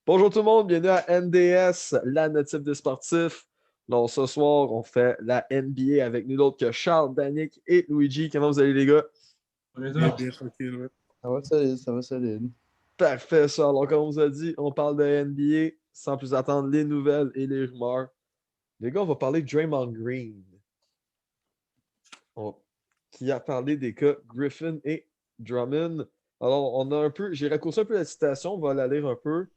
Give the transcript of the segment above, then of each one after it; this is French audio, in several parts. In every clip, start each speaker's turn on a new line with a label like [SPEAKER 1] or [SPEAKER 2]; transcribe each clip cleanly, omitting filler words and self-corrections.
[SPEAKER 1] Bonjour tout le monde, bienvenue à NDS, la notif des sportifs. Donc ce soir, on fait la NBA avec nous d'autres que Charles, Danick et Luigi. Comment vous allez les gars?
[SPEAKER 2] Bien, bien, tranquille, ouais.
[SPEAKER 3] Ça va solide, ça va solide.
[SPEAKER 1] Parfait ça. Alors comme on vous a dit, on parle de NBA sans plus attendre les nouvelles et les rumeurs. Les gars, on va parler de Draymond Green. Qui a parlé des cas Griffin et Drummond. Alors, on a un peu, j'ai raccourci un peu la citation, on va la lire un peu.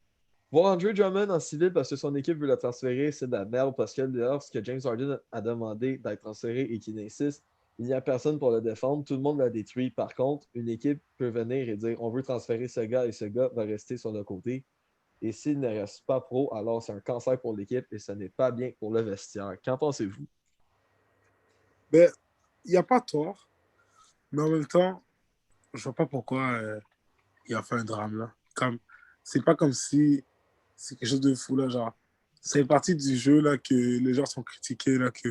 [SPEAKER 1] Voir Andre Drummond en civil parce que son équipe veut le transférer, c'est de la merde parce que lorsque James Harden a demandé d'être transféré et qu'il insiste, il n'y a personne pour le défendre. Tout le monde l'a détruit. Par contre, une équipe peut venir et dire on veut transférer ce gars et ce gars va rester sur le côté. Et s'il ne reste pas pro, alors c'est un cancer pour l'équipe et ce n'est pas bien pour le vestiaire. Qu'en pensez-vous?
[SPEAKER 2] Ben, il n'y a pas tort, mais en même temps, je vois pas pourquoi il a fait un drame, là. C'est pas comme si c'est quelque chose de fou, là, genre. C'est partie du jeu, là, que les gens sont critiqués, là, que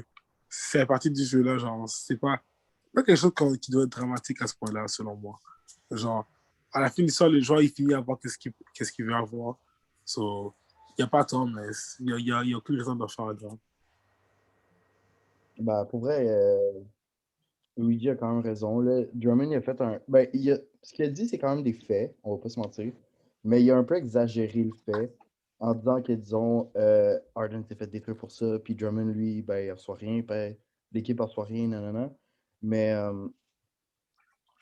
[SPEAKER 2] c'est partie du jeu, là, genre. C'est pas quelque chose qui doit être dramatique à ce point-là, selon moi. Genre, à la fin de l'histoire, le joueur, il finit à voir qu'est-ce qu'il veut avoir. So, il n'y a pas tort, mais il y a aucune raison de faire un drame.
[SPEAKER 3] Bah, pour vrai, Luigi a quand même raison. Là. Drummond, il a fait un. Ben, ce qu'il a dit, c'est quand même des faits, on va pas se mentir. Mais il a un peu exagéré le fait en disant que, disons, Harden s'est fait détruire pour ça, puis Drummond, lui, ben, il reçoit rien, ben, l'équipe reçoit rien, nanana. Mais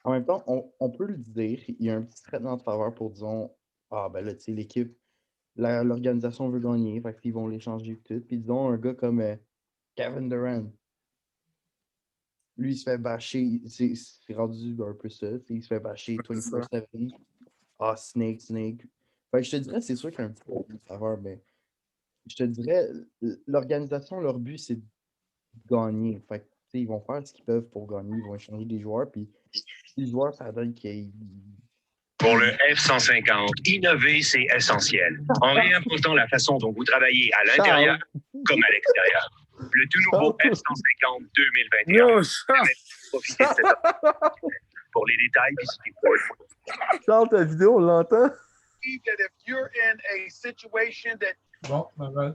[SPEAKER 3] en même temps, on peut le dire, il y a un petit traitement de faveur pour, disons, ah, ben là, tu sais, l'équipe, l'organisation veut gagner, fait qu'ils vont l'échanger et tout. Puis, disons, un gars comme Kevin Durant. Lui, il se fait bâcher. C'est rendu un peu ça. Il se fait bâcher
[SPEAKER 2] C'est ça.
[SPEAKER 3] 24/7. Ah, Snake, Snake. Fait que je te dirais, c'est sûr qu'il y a un petit peu de faveur, mais je te dirais, l'organisation, leur but, c'est de gagner. Fait que, tu sais, ils vont faire ce qu'ils peuvent pour gagner. Ils vont échanger des joueurs. Puis, les joueurs, ça donne qu'ils.
[SPEAKER 4] Pour le F-150, innover, c'est essentiel. En réimposant la façon dont vous travaillez à l'intérieur comme à l'extérieur. Le tout nouveau F-150 2021.
[SPEAKER 2] Yo, Charles!
[SPEAKER 4] Profitez de cette opportunité. Pour les détails, visitez Ford.
[SPEAKER 1] Charles, ta vidéo, on l'entend?
[SPEAKER 5] That if you're in a situation that
[SPEAKER 6] Bon, ben, ben.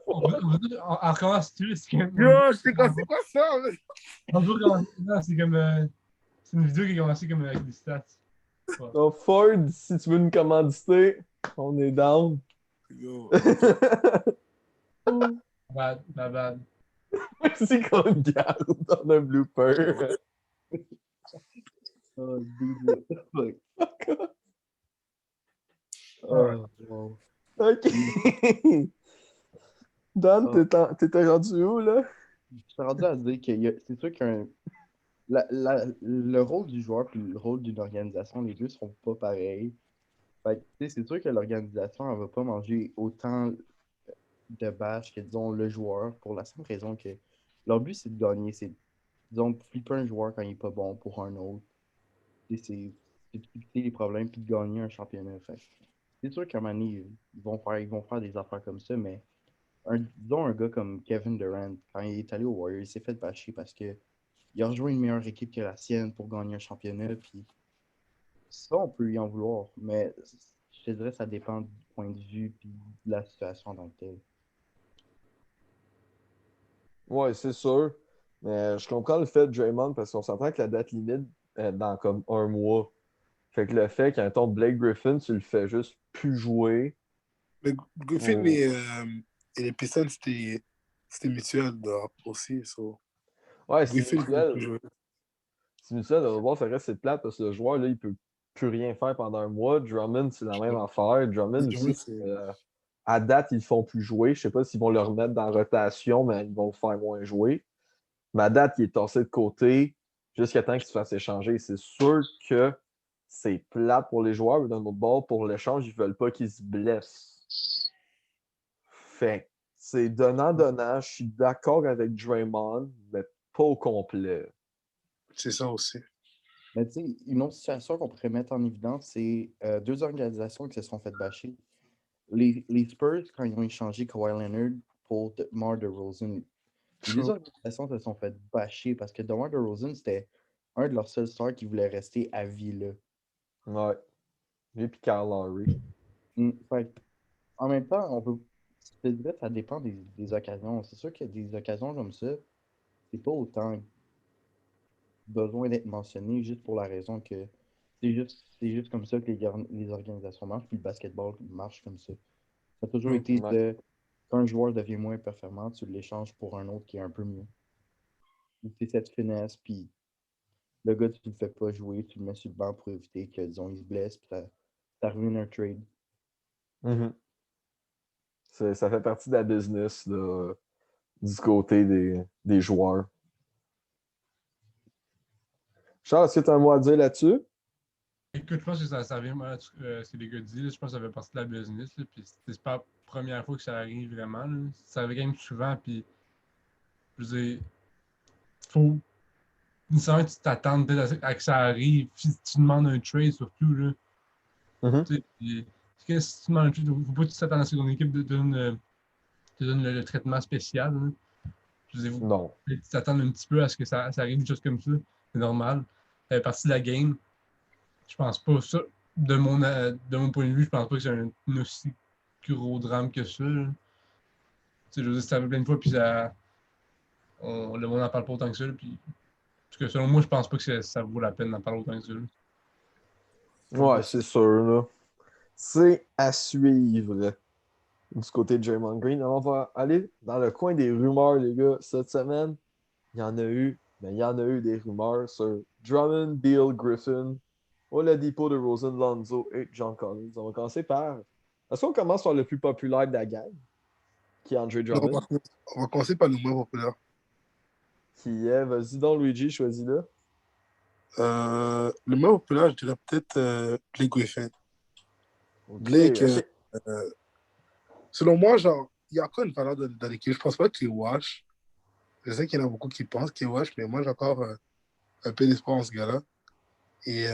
[SPEAKER 6] On recommence-tu? C'est comme.
[SPEAKER 2] Yo, c'est quoi ça? Mais...
[SPEAKER 6] C'est comme. C'est une vidéo qui a commencé comme avec des stats. Ouais.
[SPEAKER 1] Donc, Ford, si tu veux nous commanditer, on est down.
[SPEAKER 2] Yo.
[SPEAKER 6] Bad.
[SPEAKER 1] Merci qu'on le garde dans un blooper.
[SPEAKER 3] Oh, dude, what the fuck? Oh, wow.
[SPEAKER 1] OK. Dan, t'étais rendu où, là?
[SPEAKER 3] Je suis rendu à dire que c'est sûr qu'un. Le rôle du joueur et le rôle d'une organisation, les deux sont pas pareils. Fait que, tu sais, c'est sûr que l'organisation, elle va pas manger autant de bâches que, disons, le joueur, pour la simple raison que leur but, c'est de gagner. C'est, disons, flipper un joueur quand il est pas bon pour un autre. Tu sais, c'est de éviter les problèmes puis de gagner un championnat. Fait que c'est sûr qu'à un moment donné, ils vont faire des affaires comme ça, mais disons un gars comme Kevin Durant, quand il est allé au Warriors, il s'est fait bâcher parce que il a rejoint une meilleure équipe que la sienne pour gagner un championnat. Puis ça, on peut lui en vouloir, mais je te dirais que ça dépend du point de vue puis de la situation en tant que telle.
[SPEAKER 1] Ouais, c'est sûr. Mais je comprends le fait de Draymond parce qu'on s'entend que la date limite est dans comme un mois. Fait que le fait qu'un ton Blake Griffin, tu le fais juste plus jouer.
[SPEAKER 2] Le Griffin
[SPEAKER 1] Oh.
[SPEAKER 2] et les Pistons, c'était mutuel aussi. So.
[SPEAKER 1] Ouais, c'est
[SPEAKER 2] Griffin pouvait plus
[SPEAKER 1] mutuel.
[SPEAKER 2] jouer.
[SPEAKER 1] C'est mutuel. De revoir, ça reste c'est plate parce que le joueur, là, il peut plus rien faire pendant un mois. Drummond, c'est la même affaire. Drummond aussi, à date, ils le font plus jouer. Je sais pas s'ils vont le remettre dans la rotation, mais ils vont le faire moins jouer. Mais à date, il est tassé de côté jusqu'à temps qu'il se fasse échanger. C'est sûr que c'est plate pour les joueurs, mais d'un autre bord, pour l'échange, ils veulent pas qu'ils se blessent. Fait que c'est donnant-donnant. Je suis d'accord avec Draymond, mais pas au complet.
[SPEAKER 2] C'est ça aussi.
[SPEAKER 3] Mais tu sais, une autre situation qu'on pourrait mettre en évidence, c'est deux organisations qui se sont fait bâcher. Les Spurs, quand ils ont échangé Kawhi Leonard pour DeMar DeRozan, les deux organisations se sont fait bâcher parce que DeMar DeRozan, c'était un de leurs seuls stars qui voulait rester à vie là.
[SPEAKER 1] Ouais. Lui puis Kyle Lowry.
[SPEAKER 3] Fait que, en même temps, je te dirais, ça dépend des occasions. C'est sûr qu'il y a des occasions comme ça, c'est pas autant besoin d'être mentionné juste pour la raison que c'est juste comme ça que les organisations marchent, puis le basketball marche comme ça. Ça a toujours été
[SPEAKER 1] Ouais.
[SPEAKER 3] quand un joueur devient moins performant, tu l'échanges pour un autre qui est un peu mieux. C'est cette finesse, puis le gars, tu le fais pas jouer, tu le mets sur le banc pour éviter que, disons, il se blesse, puis ça ruine un trade.
[SPEAKER 1] Mhm. Ça fait partie de la business là, du côté des joueurs. Charles, est-ce que tu as un mot à dire là-dessus?
[SPEAKER 6] Écoute, je pense que ça vient ce que les gars disent. Je pense que ça fait partie de la business. Là, puis c'est pas la première fois que ça arrive vraiment. Là. Ça arrive quand même souvent. Puis, je veux dire, faut nécessairement que tu t'attendes peut-être à que ça arrive. Si tu demandes un trade, surtout, là.
[SPEAKER 1] Mhm.
[SPEAKER 6] Tu sais, puis, parce que si tu demandes un trade, faut pas que tu t'attendes à ce que ton équipe te donne le traitement spécial. Là. Je veux dire,
[SPEAKER 1] Non.
[SPEAKER 6] tu t'attends un petit peu à ce que ça arrive juste comme ça. C'est normal. Ça fait partie de la game. Je pense pas ça. De mon point de vue, je pense pas que c'est un aussi gros drame que ça. Là. Tu sais, je veux dire, ça arrive plein de fois, puis le monde n'en parle pas autant que ça. Là, puis, en tout cas, selon moi, je pense pas que ça vaut la peine d'en parler autant que ça. Là.
[SPEAKER 1] Ouais, c'est sûr, là. C'est à suivre du côté de Draymond Green. Alors, on va aller dans le coin des rumeurs, les gars. Cette semaine, il y en a eu, mais il y en a eu des rumeurs sur Drummond, Beal, Griffin, Oladipo de Rosen, Lonzo et John Collins. On va commencer par. Est-ce qu'on commence par le plus populaire de la gang, qui est Andre
[SPEAKER 2] Non,
[SPEAKER 1] Drummond,
[SPEAKER 2] on va commencer par le moins populaire.
[SPEAKER 1] qui est, vas-y donc, Luigi, choisis-le.
[SPEAKER 2] Le moins populaire, je dirais peut-être Blake Griffin.
[SPEAKER 1] Ok,
[SPEAKER 2] Blake,
[SPEAKER 1] ok.
[SPEAKER 2] selon moi, genre, il y a encore une valeur dans l'équipe. Je pense pas qu'il est wash. Je sais qu'il y en a beaucoup qui pensent qu'il est wash, mais moi, j'ai encore un peu d'espoir en ce gars-là. Et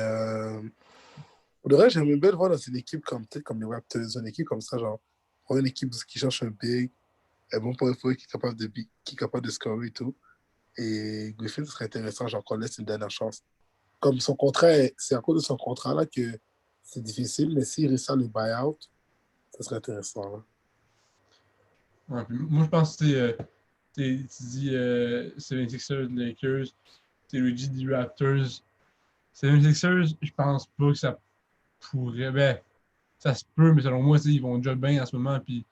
[SPEAKER 2] pour le reste, j'aimerais bien le voir dans une équipe comme peut-être comme les Raptors, une équipe comme ça, genre, une équipe qui cherche un big, un bon point fort qui est capable de scorer et tout. Et Griffin, ce serait intéressant, genre, qu'on laisse une dernière chance. Comme son contrat, c'est à cause de son contrat là que c'est difficile, mais s'il réussit à le buy-out, ça serait intéressant. Là.
[SPEAKER 6] Ouais, puis moi, je pense que tu dis 76ers, Lakers, Luigi dit Raptors. 76ers, je pense pas que ça pourrait. Ben, ça se peut, mais selon moi, ils vont déjà bien en ce moment. Puis,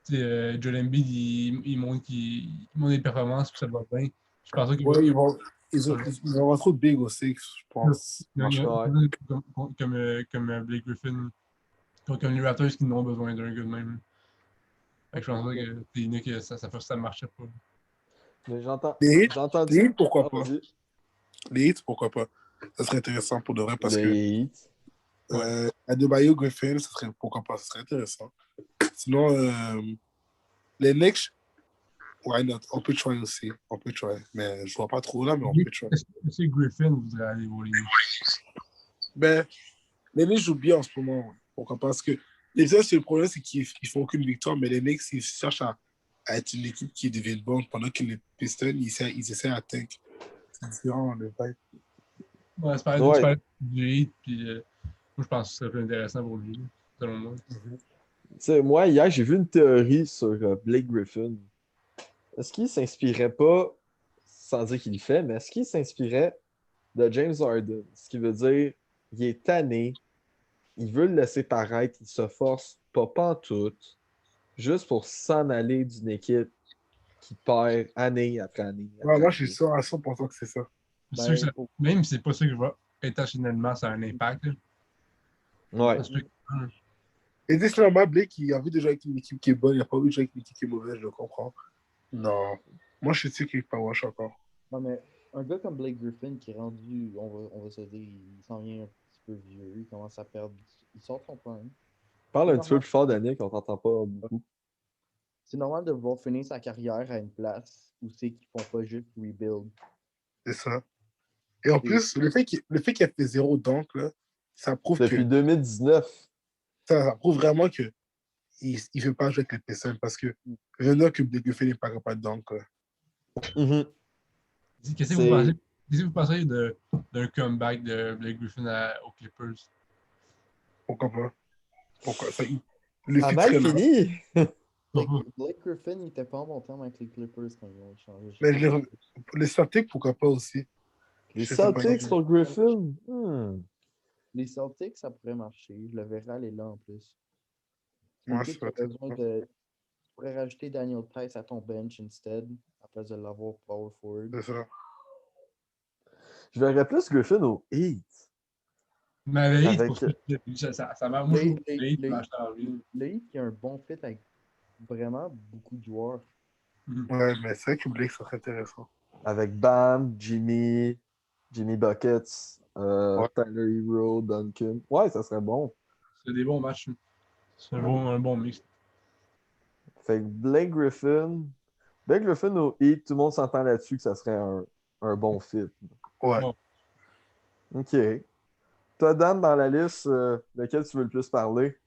[SPEAKER 6] Joel Embiid, il montre des performances, puis ça va bien. Je pense pas qu'il va.
[SPEAKER 2] Ouais, ils vont avoir trop de big aussi, je pense.
[SPEAKER 1] Ouais.
[SPEAKER 6] Comme Blake Griffin, comme les Raptors qui n'ont besoin d'un gars de même. Fait que je pense pas que c'est unique que ça marchait pas.
[SPEAKER 1] Mais
[SPEAKER 2] Les hits,
[SPEAKER 1] j'ai entendu.
[SPEAKER 2] les hits, pourquoi
[SPEAKER 1] Ah,
[SPEAKER 2] pas?
[SPEAKER 1] vas-y.
[SPEAKER 2] Les hits, pourquoi pas? Ça serait intéressant pour de vrai parce que
[SPEAKER 1] Les Heat.
[SPEAKER 6] Ouais.
[SPEAKER 2] Adebayo Griffin, ça serait, pourquoi pas? Ça serait intéressant. Sinon, les Knicks, why not? On peut try aussi. On peut try. Mais je vois pas trop là, mais on peut try.
[SPEAKER 6] Est-ce que Griffin voudrait aller au Knicks?
[SPEAKER 2] Ben, les Knicks jouent bien en ce moment. Ouais. Pourquoi pas? Parce que les Knicks, le problème, c'est qu'ils font aucune victoire, mais les Knicks, ils cherchent à être une équipe qui devient bonne pendant que les Pistons, ils essaient à tank. C'est différent, le vibe.
[SPEAKER 6] Ouais, c'est
[SPEAKER 1] Ouais.
[SPEAKER 6] pareil du Heat, puis moi, je pense que ce serait plus intéressant pour lui, selon moi.
[SPEAKER 1] Tu sais, moi, hier, j'ai vu une théorie sur Blake Griffin. Est-ce qu'il s'inspirait pas, sans dire qu'il le fait, mais est-ce qu'il s'inspirait de James Harden? Ce qui veut dire, il est tanné, il veut le laisser paraître, il se force pas pantoute, juste pour s'en aller d'une équipe qui perd année après année
[SPEAKER 2] Ouais,
[SPEAKER 1] après
[SPEAKER 2] moi, je suis
[SPEAKER 1] année.
[SPEAKER 2] sûr à 100% que c'est ça.
[SPEAKER 6] C'est sûr que
[SPEAKER 3] Ben,
[SPEAKER 6] même si c'est pas ça que je vois intentionnellement, ça a un impact. Là.
[SPEAKER 1] Ouais.
[SPEAKER 6] Ça se peut que-
[SPEAKER 2] Et c'est normal, Blake, il a envie de jouer avec une équipe qui est bonne, il n'a pas envie de jouer avec une équipe qui est mauvaise, je le comprends. Non. Moi, je suis sûr qu'il n'est pas wash encore.
[SPEAKER 3] non, mais un gars comme Blake Griffin qui est rendu, on va se dire, il s'en vient un petit peu vieux, il commence à perdre, il sort de son prime.
[SPEAKER 1] Parle
[SPEAKER 3] C'est
[SPEAKER 1] un petit peu
[SPEAKER 3] normal.
[SPEAKER 1] plus fort, Danick, on t'entend pas beaucoup.
[SPEAKER 3] C'est normal de vouloir finir sa carrière à une place où c'est qu'ils font pas juste rebuild.
[SPEAKER 2] C'est ça. Et en plus, le fait qu'il a fait 0 dunk, là, ça prouve
[SPEAKER 1] Depuis
[SPEAKER 2] que
[SPEAKER 1] 2019.
[SPEAKER 2] ça prouve vraiment que il ne veut pas jouer avec les personnes parce que je know que Blake Griffin n'est pas capable de dunk. Là.
[SPEAKER 1] Mhm.
[SPEAKER 6] Qu'est-ce que vous pensez Qu'est-ce que vous pensez d'un comeback de Blake Griffin aux Clippers?
[SPEAKER 2] Pourquoi pas? Pourquoi? Le
[SPEAKER 1] Ça a
[SPEAKER 2] fit
[SPEAKER 1] mal
[SPEAKER 2] serait là.
[SPEAKER 1] fini.
[SPEAKER 3] Blake Griffin, il était pas en bon terme avec les Clippers quand ils ont échangé.
[SPEAKER 2] Mais les Celtics, pourquoi pas aussi?
[SPEAKER 1] Les
[SPEAKER 2] Je sais pas.
[SPEAKER 1] Celtics pour Griffin.
[SPEAKER 3] Les Celtics, ça pourrait marcher. Je le verrais aller là en plus. C'est une
[SPEAKER 2] Ouais,
[SPEAKER 3] équipe
[SPEAKER 2] c'est
[SPEAKER 3] qui a
[SPEAKER 2] peut-être.
[SPEAKER 3] besoin de. Tu pourrais rajouter Daniel Tice à ton bench instead, à place de l'avoir power forward.
[SPEAKER 2] C'est ça.
[SPEAKER 1] Je verrais plus Griffin au Heat.
[SPEAKER 6] Mais avec Heat,
[SPEAKER 1] Avec-
[SPEAKER 6] pour ça marche. Moi, je trouve que le Heat marche en ville.
[SPEAKER 3] Le Heat qui a un bon fit avec vraiment beaucoup de joueurs.
[SPEAKER 2] Ouais, mais c'est vrai que Blake, ça serait intéressant.
[SPEAKER 1] Avec Bam, Jimmy Buckets,
[SPEAKER 2] Ouais.
[SPEAKER 1] Tyler Hero, Duncan. Ouais, ça serait bon.
[SPEAKER 6] C'est des bons matchs. C'est un bon mix.
[SPEAKER 1] Fait que Blake Griffin au Heat, tout le monde s'entend là-dessus que ça serait un bon fit.
[SPEAKER 2] Ouais.
[SPEAKER 6] Ouais.
[SPEAKER 1] OK. Toi, Dan, dans la liste, lequel tu veux le plus parler?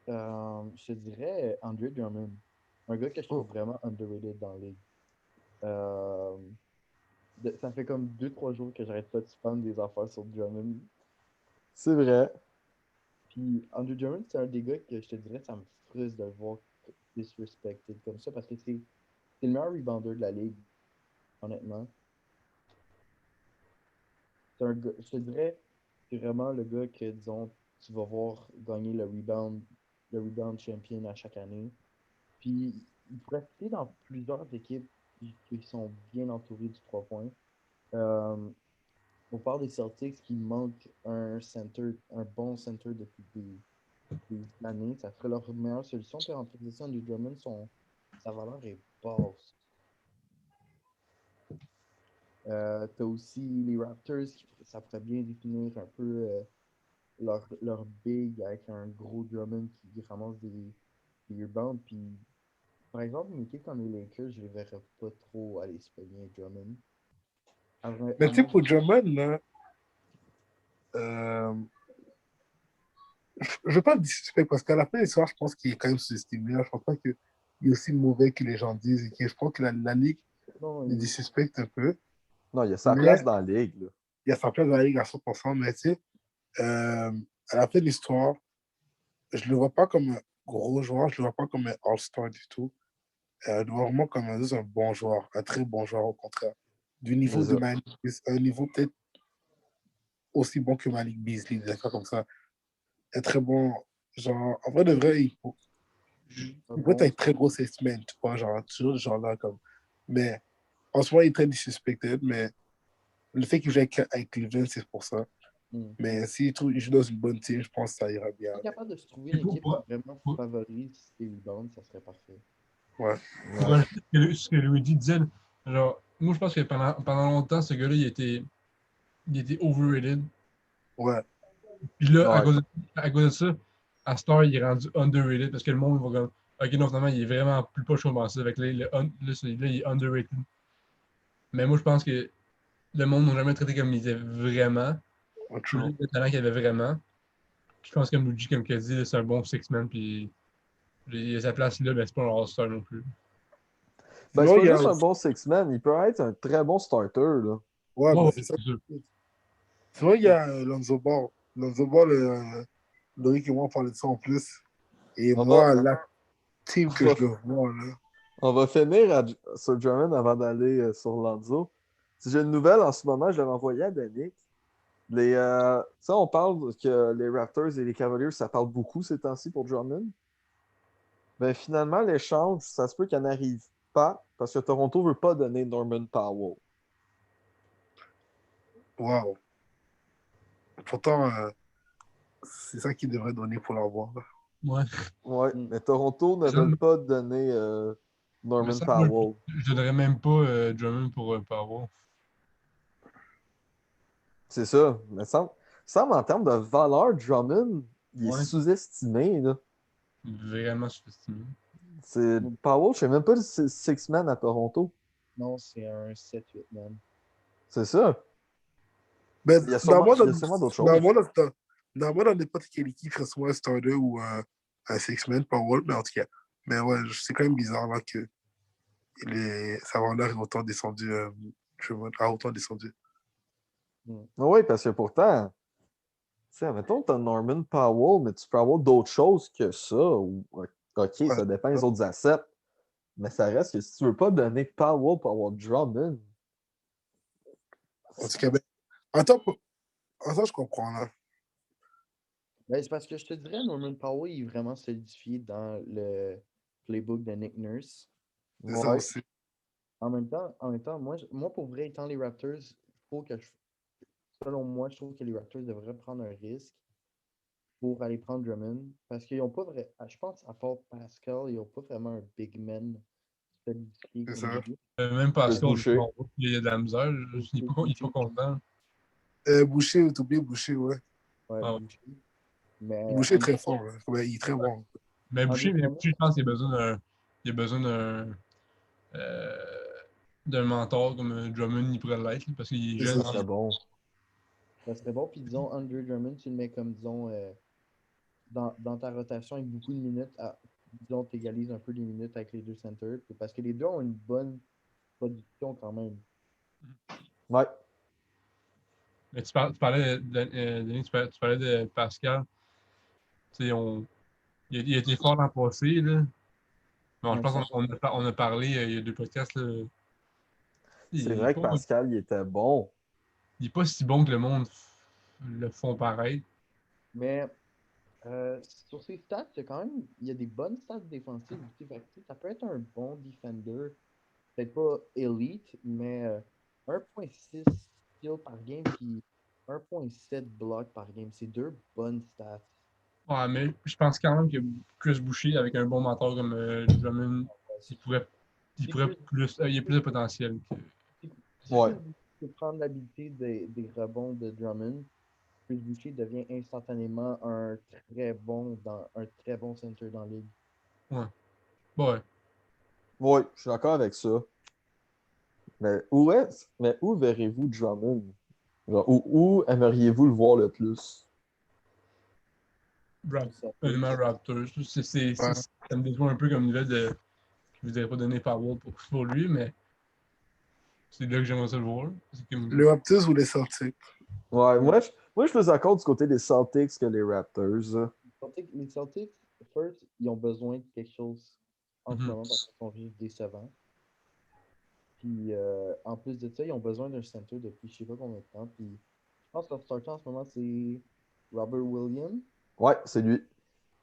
[SPEAKER 3] Je te dirais Andre Drummond. Un gars que je trouve vraiment underrated dans la ligue. Ça fait comme 2-3 jours que j'arrête pas de spam des affaires sur Drummond.
[SPEAKER 1] C'est vrai.
[SPEAKER 3] Puis Andre Drummond, c'est un des gars que je te dirais, ça me frustre de le voir disrespected comme ça parce que c'est le meilleur rebounder de la ligue, honnêtement. C'est un gars, je te dirais, c'est vraiment le gars que, disons, tu vas voir gagner le rebound champion à chaque année. Puis il pourrait fitter dans plusieurs équipes qui sont bien entourées du 3 points. On parle des Celtics qui manquent un bon center depuis des années. Ça serait leur meilleure solution. Puis en position du Drummond, sa valeur est basse. T'as aussi les Raptors, ça pourrait bien définir un peu leur big avec un gros Drummond qui ramasse des rebounds. Puis, par exemple, une équipe comme les Lakers, je les verrais pas trop aller se pogner Drummond.
[SPEAKER 2] Mais tu sais, pour Drummond, là, je veux pas le disrespect parce qu'à la fin des soirs, je pense qu'il est quand même sous-estimé. Je pense pas qu'il est aussi mauvais que les gens disent. Et je pense que la ligue le disrespecte un peu.
[SPEAKER 1] Non, il y a sa place dans la ligue. Là.
[SPEAKER 2] Il y a sa place dans la ligue à 100%, mais tu sais, à la fin de l'histoire, je le vois pas comme un gros joueur, je le vois pas comme un All-Star du tout. Je le vois vraiment comme un bon joueur, un très bon joueur au contraire. Du niveau de Malik, un niveau peut-être aussi bon que Malik Beasley, des affaires comme ça. Un très bon, genre, en vrai de vrai, il peut être un très gros statement, tu vois, genre, toujours ce genre-là, comme. Mais en ce moment, il est très disrespected, mais le fait qu'il joue avec Cleveland, c'est pour ça. Mais s'il joue dans une bonne team, je pense que ça ira bien.
[SPEAKER 3] Si capable de se trouver une équipe qui vraiment favorise ses rebounds, ça serait parfait.
[SPEAKER 2] Ouais.
[SPEAKER 6] Pour rajouter ce que Luigi disait, genre, moi je pense que pendant longtemps, ce gars-là, il était overrated.
[SPEAKER 2] Ouais.
[SPEAKER 6] Puis là, à cause de ça, à Star, il est rendu underrated parce que le monde va comme, ok, non, finalement, il est vraiment plus pas chaud que ça. Avec là, il est underrated. Mais moi, je pense que le monde n'a jamais traité comme il était vraiment. Le talent qu'il avait vraiment. Je pense que comme Luigi, comme tu as dit, c'est un bon six-man. Puis il a sa place là, mais c'est pas un All-Star non plus.
[SPEAKER 1] Ben, c'est pas juste un bon six-man, il peut être un très bon starter. Là.
[SPEAKER 2] Ouais, ben, c'est ça. C'est vrai, il y a Lonzo Ball. Lonzo Ball, Loïc et moi, on parlait de ça en plus. Et moi, la team que je le vois, là.
[SPEAKER 1] On va finir sur Drummond avant d'aller sur Lonzo. Si j'ai une nouvelle en ce moment, je l'avais envoyée à Danick. On parle que les Raptors et les Cavaliers, ça parle beaucoup ces temps-ci pour Drummond. Ben, finalement, l'échange, ça se peut qu'il n'arrive pas parce que Toronto ne veut pas donner Norman Powell.
[SPEAKER 2] Wow. Pourtant, c'est ça qu'ils devraient donner pour l'avoir.
[SPEAKER 1] Ouais, mais Toronto ne veut pas donner Norman Powell.
[SPEAKER 6] Je ne donnerais même pas Drummond pour Powell.
[SPEAKER 1] C'est ça. Mais semble en termes de valeur, Drummond, il est sous-estimé. Là.
[SPEAKER 6] Vraiment sous-estimé.
[SPEAKER 1] Powell, je ne sais même pas si c'est six-man à Toronto.
[SPEAKER 3] Non, c'est un 7-8 man.
[SPEAKER 1] C'est ça.
[SPEAKER 2] Ben,
[SPEAKER 1] il y a sûrement d'autres choses.
[SPEAKER 2] Dans n'importe quelle équipe, il soit un starter ou un six-man, Powell, mais en tout cas. Mais ouais, c'est quand même bizarre là, que sa valeur est autant descendue Drummond a autant descendu.
[SPEAKER 1] Oui, parce que pourtant, tu sais, mettons, t'as Norman Powell, mais tu peux avoir d'autres choses que ça. OK, ça dépend des autres assets. Mais ça reste que si tu veux pas donner Powell pour avoir Drummond.
[SPEAKER 2] En tout cas, ben, attends, je comprends là.
[SPEAKER 3] Ben, c'est parce que je te dirais, Norman Powell il est vraiment solidifié dans le playbook de Nick Nurse.
[SPEAKER 2] C'est ça aussi.
[SPEAKER 3] En même temps moi, pour vrai, étant les Raptors, selon moi, je trouve que les Raptors devraient prendre un risque pour aller prendre Drummond. Parce qu'ils n'ont pas vraiment, je pense, à part Pascal, ils n'ont pas vraiment un big man solidifié
[SPEAKER 2] C'est
[SPEAKER 3] comme
[SPEAKER 2] ça.
[SPEAKER 3] lui.
[SPEAKER 6] Même Pascal,
[SPEAKER 1] Boucher.
[SPEAKER 6] il y a de la misère. Il est pas content.
[SPEAKER 2] Boucher, t'as oublié Boucher, ouais.
[SPEAKER 3] Ouais,
[SPEAKER 6] Ah ouais.
[SPEAKER 3] Boucher. Mais
[SPEAKER 2] Boucher est très fort, là. Ouais, il est très bon.
[SPEAKER 6] Mais Boucher,
[SPEAKER 3] Drummond,
[SPEAKER 6] je pense qu'il a besoin d'un mentor comme Drummond, il pourrait l'être, parce qu'il est
[SPEAKER 2] C'est
[SPEAKER 6] jeune.
[SPEAKER 2] ça.
[SPEAKER 1] C'est bon.
[SPEAKER 3] ça serait bon. Puis disons, Andre Drummond, tu le mets comme, disons, dans ta rotation avec beaucoup de minutes, disons, tu égalises un peu les minutes avec les deux centers. Parce que les deux ont une bonne production quand même.
[SPEAKER 1] Ouais.
[SPEAKER 6] Mais tu parlais Denis, tu parlais de Pascal. Tu sais, il a été fort l'an passé, là. Bon, je pense qu'on a parlé il y a 2 podcasts, là.
[SPEAKER 1] C'est vrai que Pascal, il était bon.
[SPEAKER 6] Il est pas si bon que le monde le font pareil.
[SPEAKER 3] Mais sur ses stats, il y a des bonnes stats défensives aussi. Fait que, ça peut être un bon defender. Peut-être pas elite, mais 1.6 steals par game puis 1.7 blocs par game. C'est 2 bonnes stats.
[SPEAKER 6] Ouais, mais je pense quand même que Chris Boucher, avec un bon mentor comme Drummond, il pourrait plus. Il y a plus de potentiel.
[SPEAKER 3] Si
[SPEAKER 1] Ouais.
[SPEAKER 3] Chris Boucher peut prendre l'habilité des rebonds de Drummond, Chris Boucher devient instantanément un très bon center dans la ligue.
[SPEAKER 6] Ouais. Ouais.
[SPEAKER 1] Oui, je suis d'accord avec ça. Mais où verrez-vous Drummond? Genre, où aimeriez-vous le voir le plus?
[SPEAKER 6] Rapidement Raptors. Ça me déçoit un peu comme nouvelle de. Je vous avais pas donné Powell pour lui, mais c'est là que j'aimerais ça le voir.
[SPEAKER 2] Le Raptors ou les Celtics?
[SPEAKER 1] Ouais, moi, je suis plus d'accord du côté des Celtics que les Raptors.
[SPEAKER 3] Les Celtics, first, ils ont besoin de quelque chose en ce
[SPEAKER 6] Mhm.
[SPEAKER 3] moment parce qu'ils sont juste décevants. Puis en plus de ça, ils ont besoin d'un center depuis je sais pas combien de temps. Puis je pense que leur starter en ce moment, c'est Robert Williams.
[SPEAKER 1] Ouais, c'est lui.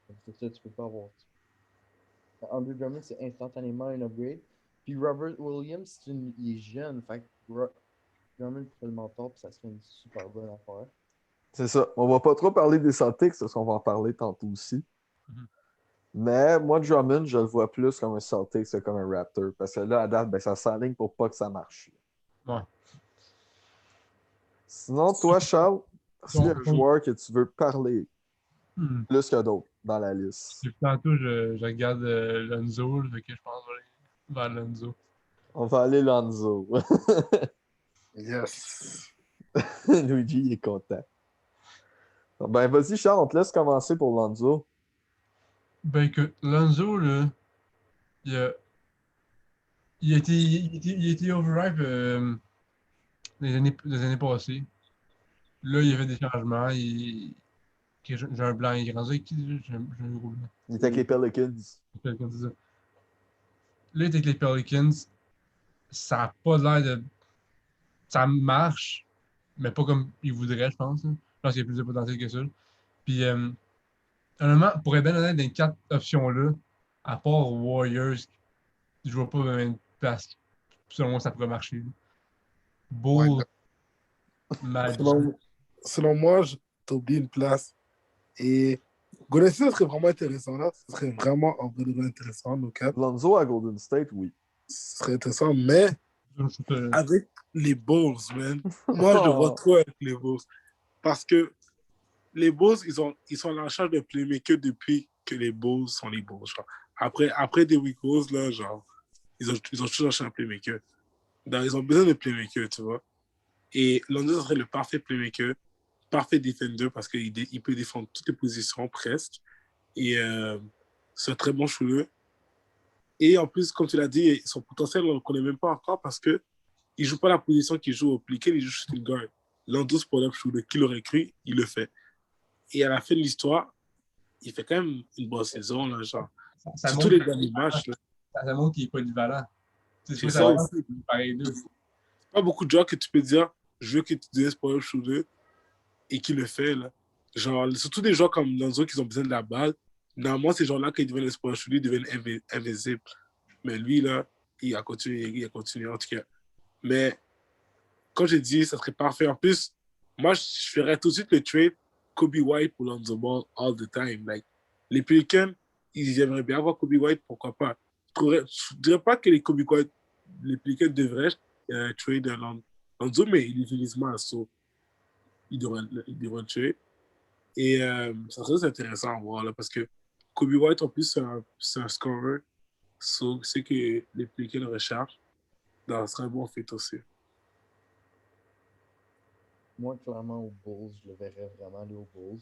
[SPEAKER 3] Donc, c'est ça, tu peux pas avoir. Andre Drummond, c'est instantanément un upgrade. Puis Robert Williams, il est jeune. Fait que Drummond fait le mentor, puis ça serait une super bonne affaire.
[SPEAKER 1] C'est ça. On va pas trop parler des Celtics parce qu'on va en parler tantôt aussi.
[SPEAKER 6] Mhm.
[SPEAKER 1] Mais moi, Drummond, je le vois plus comme un Celtics que comme un Raptor. Parce que là, à date, ben, ça s'aligne pour pas que ça marche.
[SPEAKER 6] Ouais.
[SPEAKER 1] Sinon, toi, Charles, s'il y a un joueur que tu veux parler plus que d'autres dans la liste.
[SPEAKER 6] Depuis tantôt, je regarde Lonzo, fait que je pense vers Lonzo.
[SPEAKER 1] On va aller Lonzo.
[SPEAKER 2] Yes.
[SPEAKER 1] Luigi, il est content. Ben, vas-y, Charles, on te laisse commencer pour Lonzo.
[SPEAKER 6] Ben écoute, Lonzo, là, il a été overhype les années passées. Là, il a fait des changements. J'ai un blanc, il est rendu avec qui? J'ai un gros blanc.
[SPEAKER 1] Il était avec les Pelicans.
[SPEAKER 6] Quelqu'un dit ça. Là, il est avec les Pelicans. Ça n'a pas l'air de. Ça marche, mais pas comme il voudrait, je pense. Là. Je pense qu'il y a plus de potentiel que ça. Puis, honnêtement, pour être bien honnête, dans les 4 options-là, à part Warriors, je vois pas une place. Selon moi, ça pourrait marcher. Là. Bulls,
[SPEAKER 2] Ouais.
[SPEAKER 6] Magic.
[SPEAKER 2] Selon moi, t'as oublié une place. Et Golden State serait vraiment intéressant là. Ce serait vraiment en vrai intéressant, nos cap.
[SPEAKER 1] Lonzo à Golden State, oui.
[SPEAKER 2] Ce serait intéressant, mais avec les Bulls, man. Moi, je le vois trop avec les Bulls. Parce que les Bulls, ils sont en charge de playmaker depuis que les Bulls sont les Bulls. Genre. Après des Rose, là, genre, ils ont toujours cherché un playmaker. Donc, ils ont besoin de playmaker, tu vois. Et Lonzo serait le parfait playmaker, parfait defender parce qu'il peut défendre toutes les positions presque. Et c'est un très bon shooter. Et en plus, comme tu l'as dit, son potentiel, on ne le connaît même pas encore parce qu'il il joue pas la position qu'il joue au pliqué, il joue shooting guard. Lonzo spot-up shooter, qui l'aurait cru, il le fait. Et à la fin de l'histoire, il fait quand même une bonne saison, là, genre.
[SPEAKER 6] Ça
[SPEAKER 2] Sur tous
[SPEAKER 6] montre
[SPEAKER 2] les derniers matchs, là.
[SPEAKER 6] ça montre qu'il est polyvalent.
[SPEAKER 2] C'est ça aussi.
[SPEAKER 6] Pareil deux.
[SPEAKER 2] Pas beaucoup de joueurs que tu peux dire, je veux que tu deviennes spot-up shooter et qui le fait, là. Genre, surtout des joueurs comme Lonzo qui ont besoin de la balle. Normalement, ces gens-là, quand ils deviennent spot-up shooter, ils deviennent invisibles. Mais lui, là, il a continué, en tout cas. Mais, comme j'ai dit, ça serait parfait. En plus, moi, je ferais tout de suite le trade Kobe White pour Lonzo Ball all the time. Like, les Pelicans, ils aimeraient bien avoir Kobe White, pourquoi pas. Je ne dirais pas que les Pelicans devraient trade Lonzo, mais ils l'utilisent mal. So, ils devraient le tuer. Et ça serait intéressant à voir, là, parce que Kobe White, en plus, c'est un scorer. So, c'est que les Pelicans recherchent. Ça serait un bon fit aussi.
[SPEAKER 3] Moi, clairement, aux Bulls, je le verrais vraiment aller aux Bulls.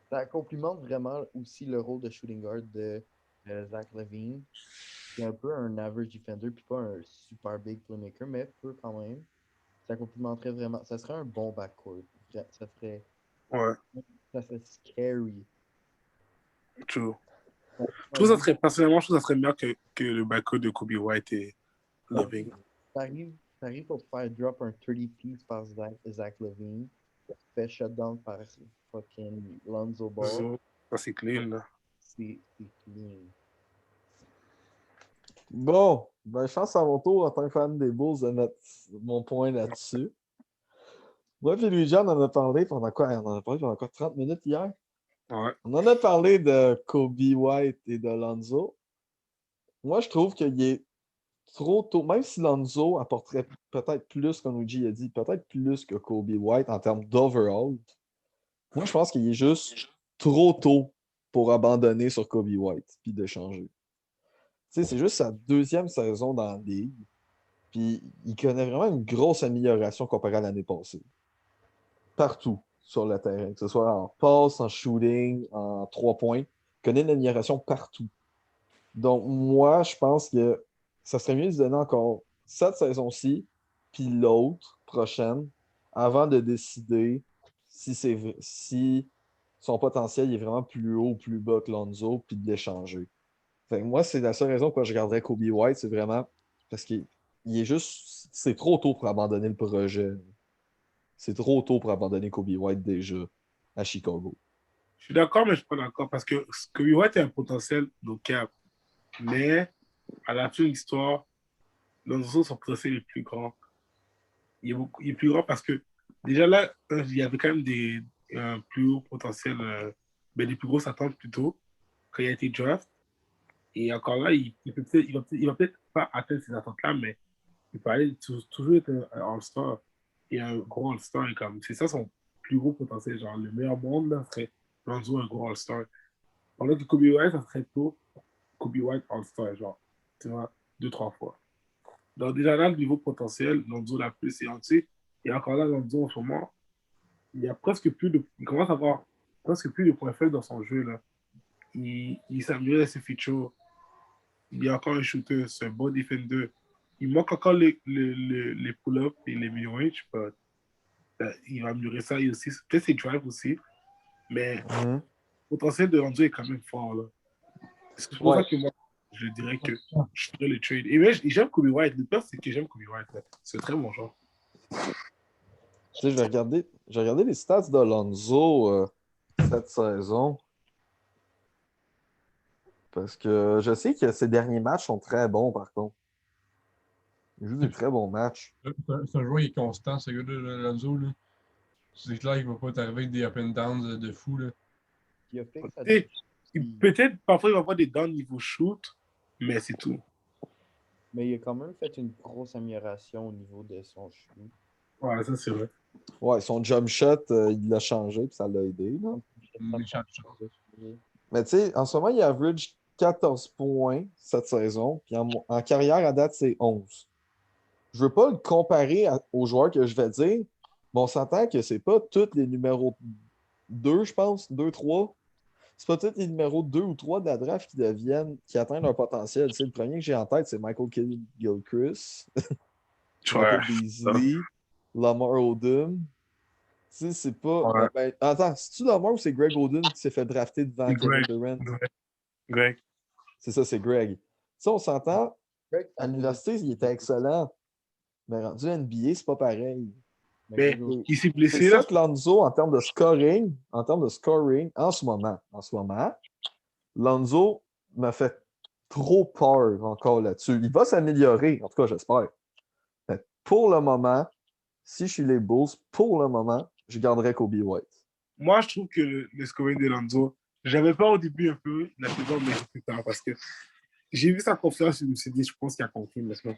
[SPEAKER 3] Ça complimente vraiment aussi le rôle de shooting guard de Zach LaVine, qui est un peu un average defender, puis pas un super big playmaker, mais peu quand même. Ça complimenterait vraiment. Ça serait un bon backcourt. Ça serait scary.
[SPEAKER 2] True. Personnellement, je trouve que ça serait meilleur que le backcourt de Kobe White et LaVine.
[SPEAKER 3] Ça arrive pour faire drop un 30 piece par Zach LaVine, fait shutdown par fucking Lonzo Ball.
[SPEAKER 2] Ça, c'est clean, là.
[SPEAKER 3] C'est clean.
[SPEAKER 1] Bon, ben, je pense à mon tour en tant que fan des Bulls de mettre mon point là-dessus. Moi et Luigi, on en a parlé pendant quoi? On en a parlé pendant quoi? 30 minutes hier?
[SPEAKER 2] Ouais.
[SPEAKER 1] On en a parlé de Kobe White et de Lonzo. Moi, je trouve qu'il est trop tôt, même si Lonzo apporterait peut-être plus, comme Luigi a dit, peut-être plus que Kobe White en termes d'overall. Moi, je pense qu'il est juste trop tôt pour abandonner sur Kobe White puis d'échanger. Tu sais, c'est juste sa deuxième saison dans la ligue. Puis il connaît vraiment une grosse amélioration comparée à l'année passée. Partout sur le terrain, que ce soit en passe, en shooting, en 3 points. Il connaît une amélioration partout. Donc, moi, je pense que ça serait mieux de se donner encore cette saison-ci, puis l'autre, prochaine, avant de décider si son potentiel est vraiment plus haut ou plus bas que Lonzo, puis de l'échanger. Fait que moi, c'est la seule raison pourquoi je garderais Kobe White, c'est vraiment parce qu'il est juste. C'est trop tôt pour abandonner le projet. C'est trop tôt pour abandonner Kobe White déjà à Chicago.
[SPEAKER 2] Je suis d'accord, mais je ne suis pas d'accord parce que Kobe White a un potentiel no cap. Mais à la fin de l'histoire, Lonzo, son potentiel est plus grand. Il est plus grand parce que déjà là, il y avait quand même des plus hauts potentiels, des plus grosses attentes plutôt, quand il a été draft. Et encore là, il va peut-être pas atteindre ces attentes-là, mais il peut aller toujours être un All-Star. Et un gros All-Star, c'est ça son plus gros potentiel. Genre, le meilleur monde là, serait Lonzo un gros All-Star. Pendant que Kobe White, ça serait tôt Kobe White All-Star, genre, tu vois, 2-3 fois. Donc, déjà là, le niveau potentiel, Lonzo l'a plus entier. Et encore là, Lonzo, en ce moment, il commence à avoir presque plus de points faibles dans son jeu, là. Il s'améliore ses features. Il est encore un shooter, c'est un bon defender. Il manque encore les pull-ups et les mid-range. Il va améliorer ça et aussi, peut-être ses drives aussi. Mais le potentiel de Lonzo est quand même fort, là. C'est pour ça que moi, je dirais que je ferais le trade. Et j'aime Kobe White. Le pire, c'est que j'aime Kobe White. Là. C'est très bon genre.
[SPEAKER 1] Tu sais, j'ai regardé les stats de Lonzo cette saison. Parce que je sais que ses derniers matchs sont très bons, par contre. Il joue des très bons matchs.
[SPEAKER 6] C'est un joueur qui est constant, ce gars-là, Lonzo. Là. C'est clair qu'il ne va pas t'arriver avec des up and downs de fou. Là.
[SPEAKER 2] Peut-être, parfois, il va avoir des downs niveau shoot, mais c'est tout.
[SPEAKER 3] Mais il a quand même fait une grosse amélioration au niveau de son shoot.
[SPEAKER 2] Ouais, ça, c'est vrai.
[SPEAKER 1] Ouais, son jump shot, il l'a changé, puis ça l'a aidé. Là. Mais tu sais, en ce moment, il average 14 points cette saison, puis en carrière à date, c'est 11. Je veux pas le comparer aux joueurs que je vais dire, mais on s'entend que c'est pas tous les numéros 2, je pense, 2, 3. C'est pas tous les numéros 2 ou 3 de la draft qui atteignent leur potentiel. Le premier que j'ai en tête, c'est Michael Kidd-Gilchrist.
[SPEAKER 2] Ouais.
[SPEAKER 1] Beasley, Lamar Odom. Tu sais, c'est pas.
[SPEAKER 2] Ouais.
[SPEAKER 1] Attends, c'est-tu Lamar ou c'est Greg Oden qui s'est fait drafter devant
[SPEAKER 2] C'est
[SPEAKER 1] Kevin
[SPEAKER 2] Greg.
[SPEAKER 1] Durant?
[SPEAKER 2] Greg.
[SPEAKER 1] C'est ça, c'est Greg. Tu sais, on s'entend,
[SPEAKER 3] Greg,
[SPEAKER 1] à l'université, il était excellent. Mais rendu à NBA, c'est pas pareil.
[SPEAKER 2] Mais il s'est
[SPEAKER 1] C'est
[SPEAKER 2] blessé,
[SPEAKER 1] ça
[SPEAKER 2] là.
[SPEAKER 1] que Lonzo, en termes de scoring, en ce moment, Lonzo m'a fait trop peur encore là-dessus. Il va s'améliorer, en tout cas, j'espère. Mais pour le moment, si je suis les Bulls, pour le moment, je garderai Kobe White.
[SPEAKER 2] Moi, je trouve que le scoring de Lonzo, j'avais peur au début un peu, la saison, mais plus tard, parce que j'ai vu sa confiance, je me suis dit, je pense qu'il a compris maintenant.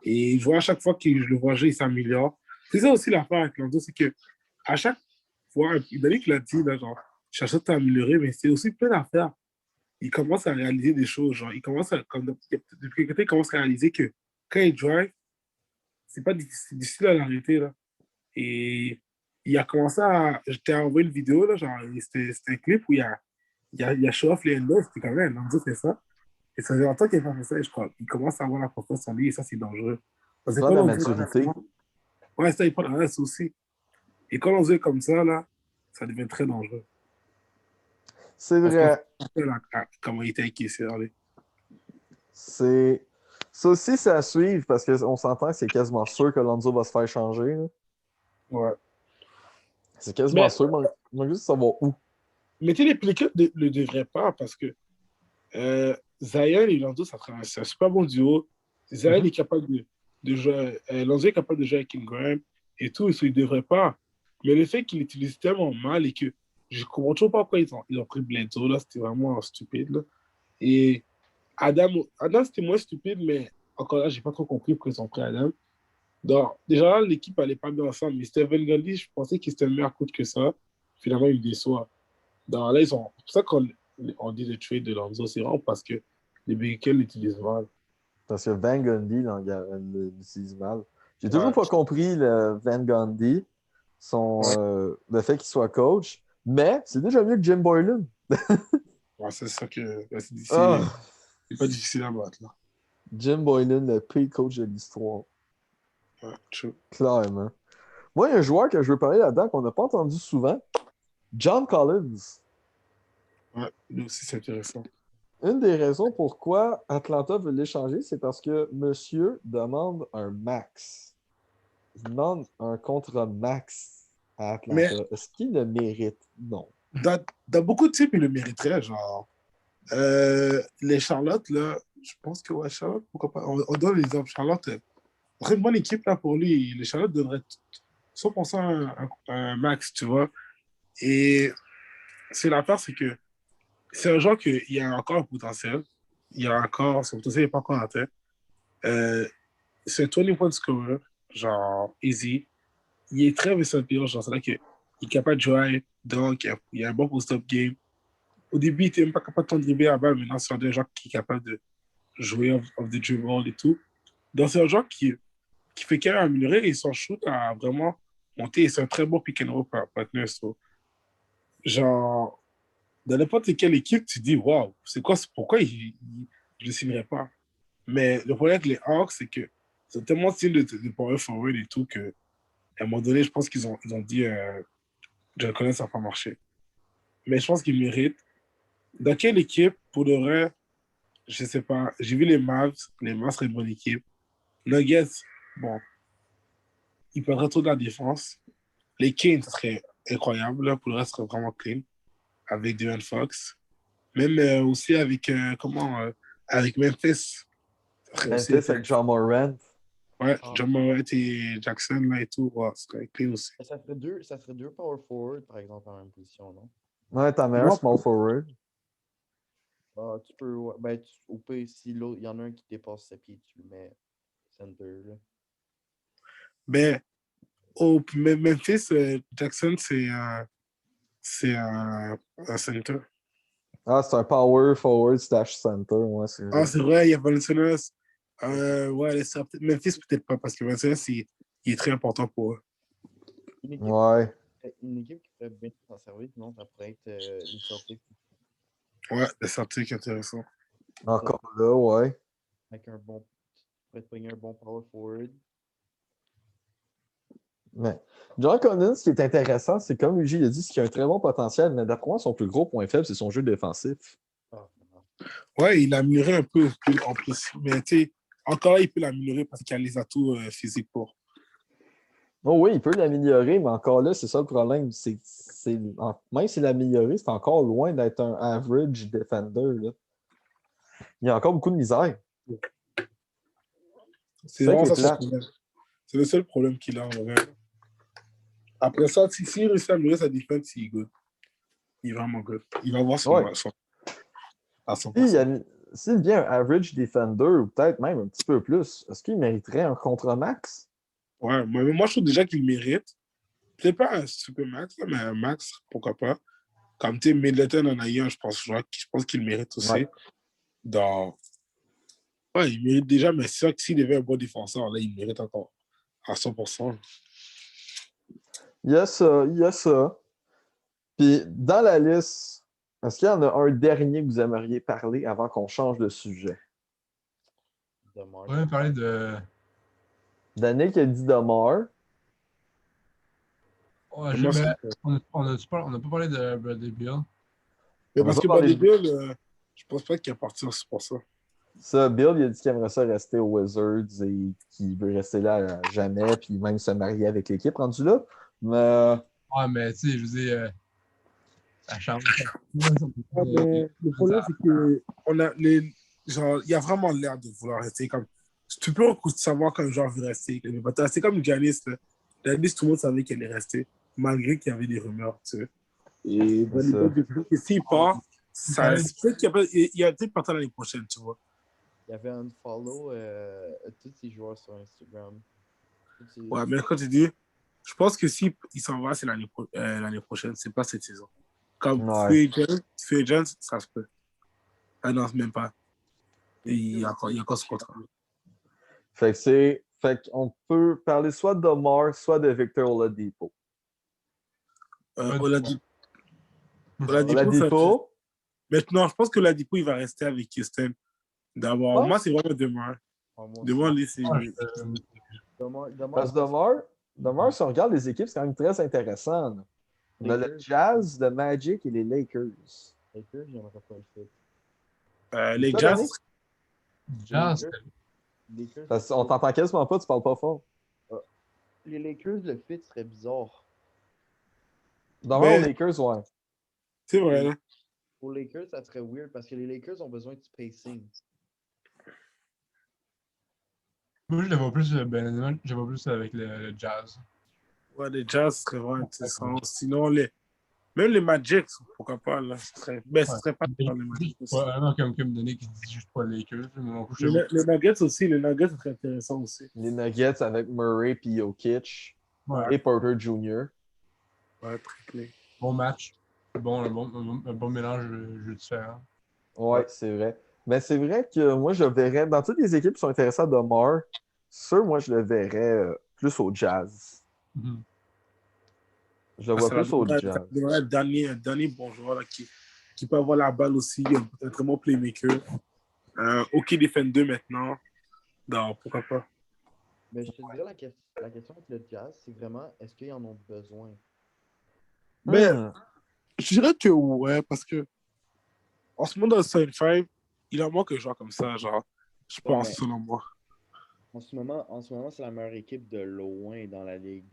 [SPEAKER 2] Et je vois à chaque fois que je le vois jouer, il s'améliore. C'est ça aussi l'affaire avec Lonzo, c'est que à chaque fois, Danick l'a dit, là, genre, je cherche à t'améliorer, mais c'est aussi plein d'affaires. Il commence à réaliser des choses, genre, il commence à, comme, depuis quelque temps, il commence à réaliser que quand il drive, c'est difficile à l'arrêter, là. Et il a commencé à. Je t'ai envoyé une vidéo, là, genre, c'était un clip où il a show off les handles, c'était quand même, Lonzo fait ça. Et ça fait longtemps qu'il n'a pas fait ça, et je crois. Il commence à avoir la confiance en lui, et ça, c'est dangereux. Parce que
[SPEAKER 1] Ça,
[SPEAKER 2] quand
[SPEAKER 1] la
[SPEAKER 2] on dit.
[SPEAKER 1] maturité.
[SPEAKER 2] Ouais, ça, il prend la reste aussi. Et quand on dit comme ça, là, ça devient très dangereux.
[SPEAKER 1] C'est
[SPEAKER 2] Parce qu'on
[SPEAKER 1] vrai.
[SPEAKER 2] sait comment il était encaissé, allez.
[SPEAKER 1] C'est. Ça aussi, c'est à suivre parce qu'on s'entend que c'est quasiment sûr que Lonzo va se faire changer. Là.
[SPEAKER 2] Ouais.
[SPEAKER 1] C'est quasiment
[SPEAKER 2] Mais,
[SPEAKER 1] sûr. Il manque juste de savoir où.
[SPEAKER 2] mais tu sais, les Pelicans ne le devraient pas parce que Zion et Lonzo, c'est un super bon duo. Zion est capable de jouer, Lonzo est capable de jouer avec Ingram et tout, il ne devrait pas. Mais le fait qu'il utilise tellement mal et que je ne comprends toujours pas pourquoi ils ont pris Bledsoe, là, c'était vraiment stupide. Là. Et Adam, c'était moins stupide, mais encore là, j'ai pas trop compris pourquoi ils ont pris Adam. Donc, déjà, l'équipe n'allait pas bien ensemble. Mais Stephen Gundy, je pensais qu'il était un meilleur coach que ça. Finalement, il me déçoit. Donc là, c'est pour ça qu'on dit le trade de Lonzo, c'est vraiment parce que les véhicules l'utilisent mal.
[SPEAKER 1] Parce que Van Gundy l'utilise mal. J'ai toujours
[SPEAKER 2] Ouais.
[SPEAKER 1] pas compris le Van Gundy, le fait qu'il soit coach, mais c'est déjà mieux que Jim Boylan.
[SPEAKER 2] Ouais, c'est ça que
[SPEAKER 1] Ah,
[SPEAKER 2] c'est pas difficile à battre. Là.
[SPEAKER 1] Jim Boylan, le pire coach de l'histoire.
[SPEAKER 2] Ouais, true.
[SPEAKER 1] Clairement. Moi, il y a un joueur que je veux parler là-dedans qu'on n'a pas entendu souvent. John Collins.
[SPEAKER 2] Ouais, lui aussi, c'est intéressant.
[SPEAKER 1] Une des raisons pourquoi Atlanta veut l'échanger, c'est parce que monsieur demande un max. Il demande un contrat max à
[SPEAKER 2] Mais
[SPEAKER 1] Atlanta. Est-ce qu'il le mérite? Non.
[SPEAKER 2] dans beaucoup de types, il le mériterait. Genre, les Charlotte, là, je pense que ouais, Charlotte, pourquoi pas. On donne l'exemple. Charlotte, très bonne équipe là pour lui. Les Charlotte devraient 100% un max, tu vois. Et c'est l'affaire, c'est que c'est un joueur qu'il y a encore un potentiel. Il y a encore, son potentiel n'est pas encore atteint. C'est un 20 point scorer, genre easy. Il est très versatile, genre c'est là qu'il est capable de jouer, donc il a un bon post-up game. Au début, il n'était même pas capable de ton dribbler à balle, maintenant c'est un joueur qui est capable de jouer off the dribble et tout. Donc c'est un joueur qui fait quand même améliorer et son shoot a vraiment monté. Et c'est un très bon pick and roll partner. So. Genre, dans n'importe quelle équipe, tu te dis, waouh, c'est quoi, pourquoi je ne le signerais pas? Mais le problème avec les Hawks, c'est que c'est tellement style de power forward et tout que à un moment donné, je pense ils ont dit John Collins, ça n'a pas marché. Mais je pense qu'il mérite. Dans quelle équipe, pour le vrai, je ne sais pas. J'ai vu les Mavs. Les Mavs seraient une bonne équipe. Nuggets, bon, ils perdraient trop de la défense. Les Kings, ça serait incroyable. Là. Pour le reste, ça serait vraiment clean. Avec De'Aaron Fox. Même aussi avec, avec Memphis. Ça serait aussi
[SPEAKER 1] Memphis avec John Morant.
[SPEAKER 2] ouais, John Morant et Jackson là et tout. Ouais, ça serait clean aussi.
[SPEAKER 3] Ça ferait deux power forward, par exemple, en même position, non?
[SPEAKER 1] Ouais, t'as meilleur small forward.
[SPEAKER 3] Ah, tu peux. Ouais, ben, au pire, si l'autre, il y en a un qui dépasse ses pieds, tu le mets center. Là.
[SPEAKER 2] Mais au Memphis, Jackson, c'est un center.
[SPEAKER 1] Ah, c'est un power forward slash center. Ouais, c'est vrai.
[SPEAKER 2] Ah, c'est vrai, il y a Valanciunas. Ouais, Memphis, peut-être pas, parce que Valanciunas, il est très important pour eux.
[SPEAKER 1] Ouais.
[SPEAKER 3] Une équipe qui ferait bien s'en servir, sinon ça pourrait être les Celtics.
[SPEAKER 2] Ouais, les Celtics, intéressant.
[SPEAKER 1] Encore là, ouais.
[SPEAKER 3] Avec un bon. Tu pourrais te pogner un bon power forward.
[SPEAKER 1] Ouais. John Collins, ce qui est intéressant, c'est comme Luigi l'a dit, c'est qu'il a un très bon potentiel, mais d'après moi, son plus gros point faible, c'est son jeu défensif.
[SPEAKER 2] Ouais, il a amélioré un peu en plus. Mais tu sais, encore là, il peut l'améliorer parce qu'il a les atouts physiques pour.
[SPEAKER 1] Oh oui, il peut l'améliorer, mais encore là, c'est ça le problème. Même s'il l'a amélioré, c'est encore loin d'être un average defender. Là. Il y a encore beaucoup de misère.
[SPEAKER 2] C'est
[SPEAKER 1] ça
[SPEAKER 2] vraiment
[SPEAKER 1] qui est
[SPEAKER 2] ça son
[SPEAKER 1] plate.
[SPEAKER 2] problème. C'est le seul problème qu'il a en vrai. Après ça, s'il réussit à améliorer sa défense, il est good. Il est vraiment good. Il va voir
[SPEAKER 1] Ouais.
[SPEAKER 2] à 100%.
[SPEAKER 1] S'il devient un average defender, ou peut-être même un petit peu plus, est-ce qu'il mériterait un contre-max?
[SPEAKER 2] Ouais, moi, je trouve déjà qu'il mérite. Peut-être pas un super max, là, mais un max, pourquoi pas. Comme tu sais, Middleton en a eu un, je pense qu'il mérite aussi.
[SPEAKER 1] Ouais.
[SPEAKER 2] Ouais, il mérite déjà, mais c'est sûr que s'il devait un bon défenseur, là, il mérite encore à 100%.
[SPEAKER 1] Il y a ça. Puis, dans la liste, est-ce qu'il y en a un dernier que vous aimeriez parler avant qu'on change de sujet?
[SPEAKER 6] On va parler de.
[SPEAKER 1] Danick a dit DeMar.
[SPEAKER 6] Ouais,
[SPEAKER 2] Moi,
[SPEAKER 6] mais on n'a pas parlé de Bradley Beal.
[SPEAKER 2] mais
[SPEAKER 1] On
[SPEAKER 2] parce
[SPEAKER 1] va
[SPEAKER 2] que
[SPEAKER 1] pas parler
[SPEAKER 2] Bill, je pense pas qu'il va partir, c'est pour ça.
[SPEAKER 1] Ça, Bill, il a dit qu'il aimerait ça rester aux Wizards et qu'il veut rester là à jamais, puis même se marier avec l'équipe rendu là. Mais
[SPEAKER 6] Ouais, mais tu sais, je veux dire, ça change.
[SPEAKER 2] Le problème, c'est que genre, il y a vraiment l'air de vouloir rester. Comme, tu peux savoir quand un joueur veut rester. C'est comme Giannis. Giannis, tout le monde savait qu'elle allait rester, malgré qu'il y avait des rumeurs. Tu sais. Et s'il part, ça se peut qu'il y a peut-être partir l'année prochaine, tu vois.
[SPEAKER 3] Il y avait un follow tous ces joueurs sur Instagram.
[SPEAKER 2] Ouais, mais quand tu dis, je pense que s'il s'en va, c'est l'année prochaine, c'est pas cette saison. Comme
[SPEAKER 1] ouais.
[SPEAKER 2] Free Agent, ça se peut. Ah non, même pas. Il y a encore ce contrat.
[SPEAKER 1] Fait qu'on peut parler soit de DeMar, soit de Victor Oladipo.
[SPEAKER 2] Oladipo,
[SPEAKER 1] Oladipo,
[SPEAKER 2] maintenant, je pense que Oladipo, il va rester avec Houston. D'abord, moi, c'est vraiment DeMar. DeMar, lui, c'est...
[SPEAKER 1] parce que DeMar, si on regarde les équipes, c'est quand même très intéressant. Là. On a le Jazz, le Magic et les Lakers.
[SPEAKER 3] Lakers, j'aimerais pas le fait.
[SPEAKER 2] Les
[SPEAKER 1] Ça,
[SPEAKER 2] Jazz...
[SPEAKER 6] Jazz.
[SPEAKER 1] Parce qu'on t'entend quasiment pas, tu parles pas fort.
[SPEAKER 3] Les Lakers, le fit serait bizarre.
[SPEAKER 1] DeMar aux Lakers, ouais.
[SPEAKER 2] C'est vrai, là.
[SPEAKER 3] Pour les Lakers, ça serait weird parce que les Lakers ont besoin de spacing.
[SPEAKER 6] Moi, je le vois plus, je le vois plus avec le Jazz.
[SPEAKER 2] Ouais, les Jazz seraient vraiment intéressants. Sinon, même les Magic, pourquoi pas, là. Ce serait pas dans les Magic aussi.
[SPEAKER 6] Ouais, non, comme Denis qui dit juste pas les Lakers.
[SPEAKER 2] Les Nuggets aussi, les Nuggets, c'est très intéressant aussi.
[SPEAKER 1] Les Nuggets avec Murray et Jokic et Porter Jr.
[SPEAKER 2] Ouais, très clé.
[SPEAKER 6] Bon match. Un bon mélange de jeux différents.
[SPEAKER 1] Ouais, c'est vrai. Mais c'est vrai que moi, je verrais, dans toutes les équipes qui sont intéressées à DeMar, moi, je le verrais plus au Jazz.
[SPEAKER 6] Mm-hmm.
[SPEAKER 1] Je le vois plus au Jazz.
[SPEAKER 2] Ça devrait être un dernier bon joueur là, qui peut avoir la balle aussi, un très bon playmaker. OK Defender maintenant. Non, pourquoi pas.
[SPEAKER 3] Mais je te dirais la question avec le Jazz, c'est vraiment est-ce qu'ils en ont besoin?
[SPEAKER 2] Mais je dirais que ouais, parce que en ce moment dans le 5-5, il en manque un joueur comme ça, genre, je pense, selon moi.
[SPEAKER 3] En ce moment, c'est la meilleure équipe de loin dans la ligue.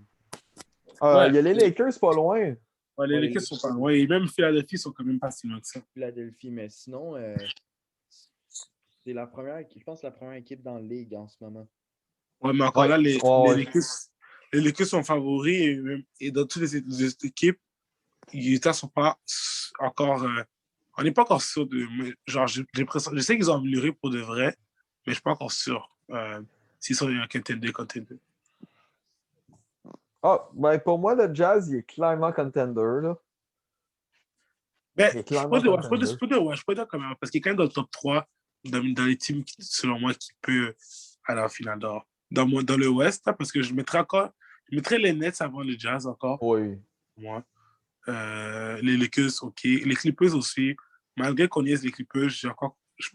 [SPEAKER 1] Il y a les Lakers pas loin.
[SPEAKER 2] Ouais, les Lakers sont pas loin. Et même Philadelphie sont quand même pas si loin que ça.
[SPEAKER 3] Philadelphie, mais sinon, c'est la première équipe dans la ligue en ce moment.
[SPEAKER 2] Ouais, mais encore là, les Lakers sont favoris et dans toutes les équipes, les Utah sont pas encore. On n'est pas encore sûr de. Genre, je sais qu'ils ont amélioré pour de vrai, mais je ne suis pas encore sûr s'ils sont un contender.
[SPEAKER 1] Pour moi, le Jazz, il est clairement contender. Là.
[SPEAKER 2] Ben, je peux dire quand même, parce qu'il est quand même dans le top 3 dans les teams, selon moi, qui peut aller en finale d'or. Dans le West, parce que je mettrais les Nets avant le Jazz encore.
[SPEAKER 1] Oui.
[SPEAKER 2] Moi. Les Lakers, OK. Les Clippers aussi. Malgré qu'on y ait les Clippers, je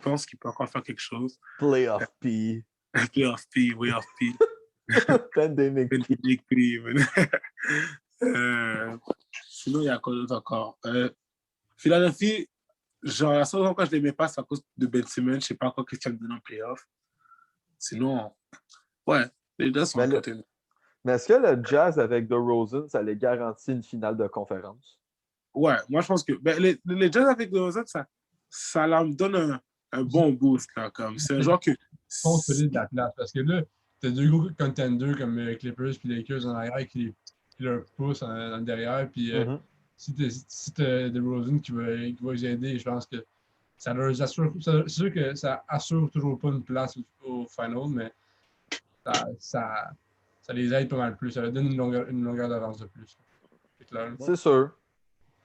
[SPEAKER 2] pense qu'il peut encore faire quelque chose.
[SPEAKER 1] Playoff P.
[SPEAKER 2] Playoff P, way off P.
[SPEAKER 1] Pandemic.
[SPEAKER 2] Pandemic Cleveland. Sinon, il y a quoi d'autre encore? Philadelphie, genre, la seule raison pourquoi je ne l'aimais pas, c'est à cause de Ben Simmons. Je ne sais pas encore qu'est-ce qu'il me donne en playoff. Sinon, ouais, les deux sont
[SPEAKER 1] Mais,
[SPEAKER 2] à côté.
[SPEAKER 1] mais est-ce que le Jazz avec DeRozan, ça les garantit une finale de conférence?
[SPEAKER 2] Ouais, moi, je pense que les Jazz avec DeRozan, ça leur donne un bon boost. Là, comme. C'est un genre que...
[SPEAKER 6] Font solide la place. Parce que là, t'as deux gros contenders comme Clippers et Lakers en arrière qui leur poussent en derrière. Puis si t'as DeRozan qui va les aider, je pense que ça leur assure. C'est sûr que ça assure toujours pas une place au final, mais ça les aide pas mal plus. Ça leur donne une longueur d'avance de plus. C'est clair.
[SPEAKER 1] C'est sûr.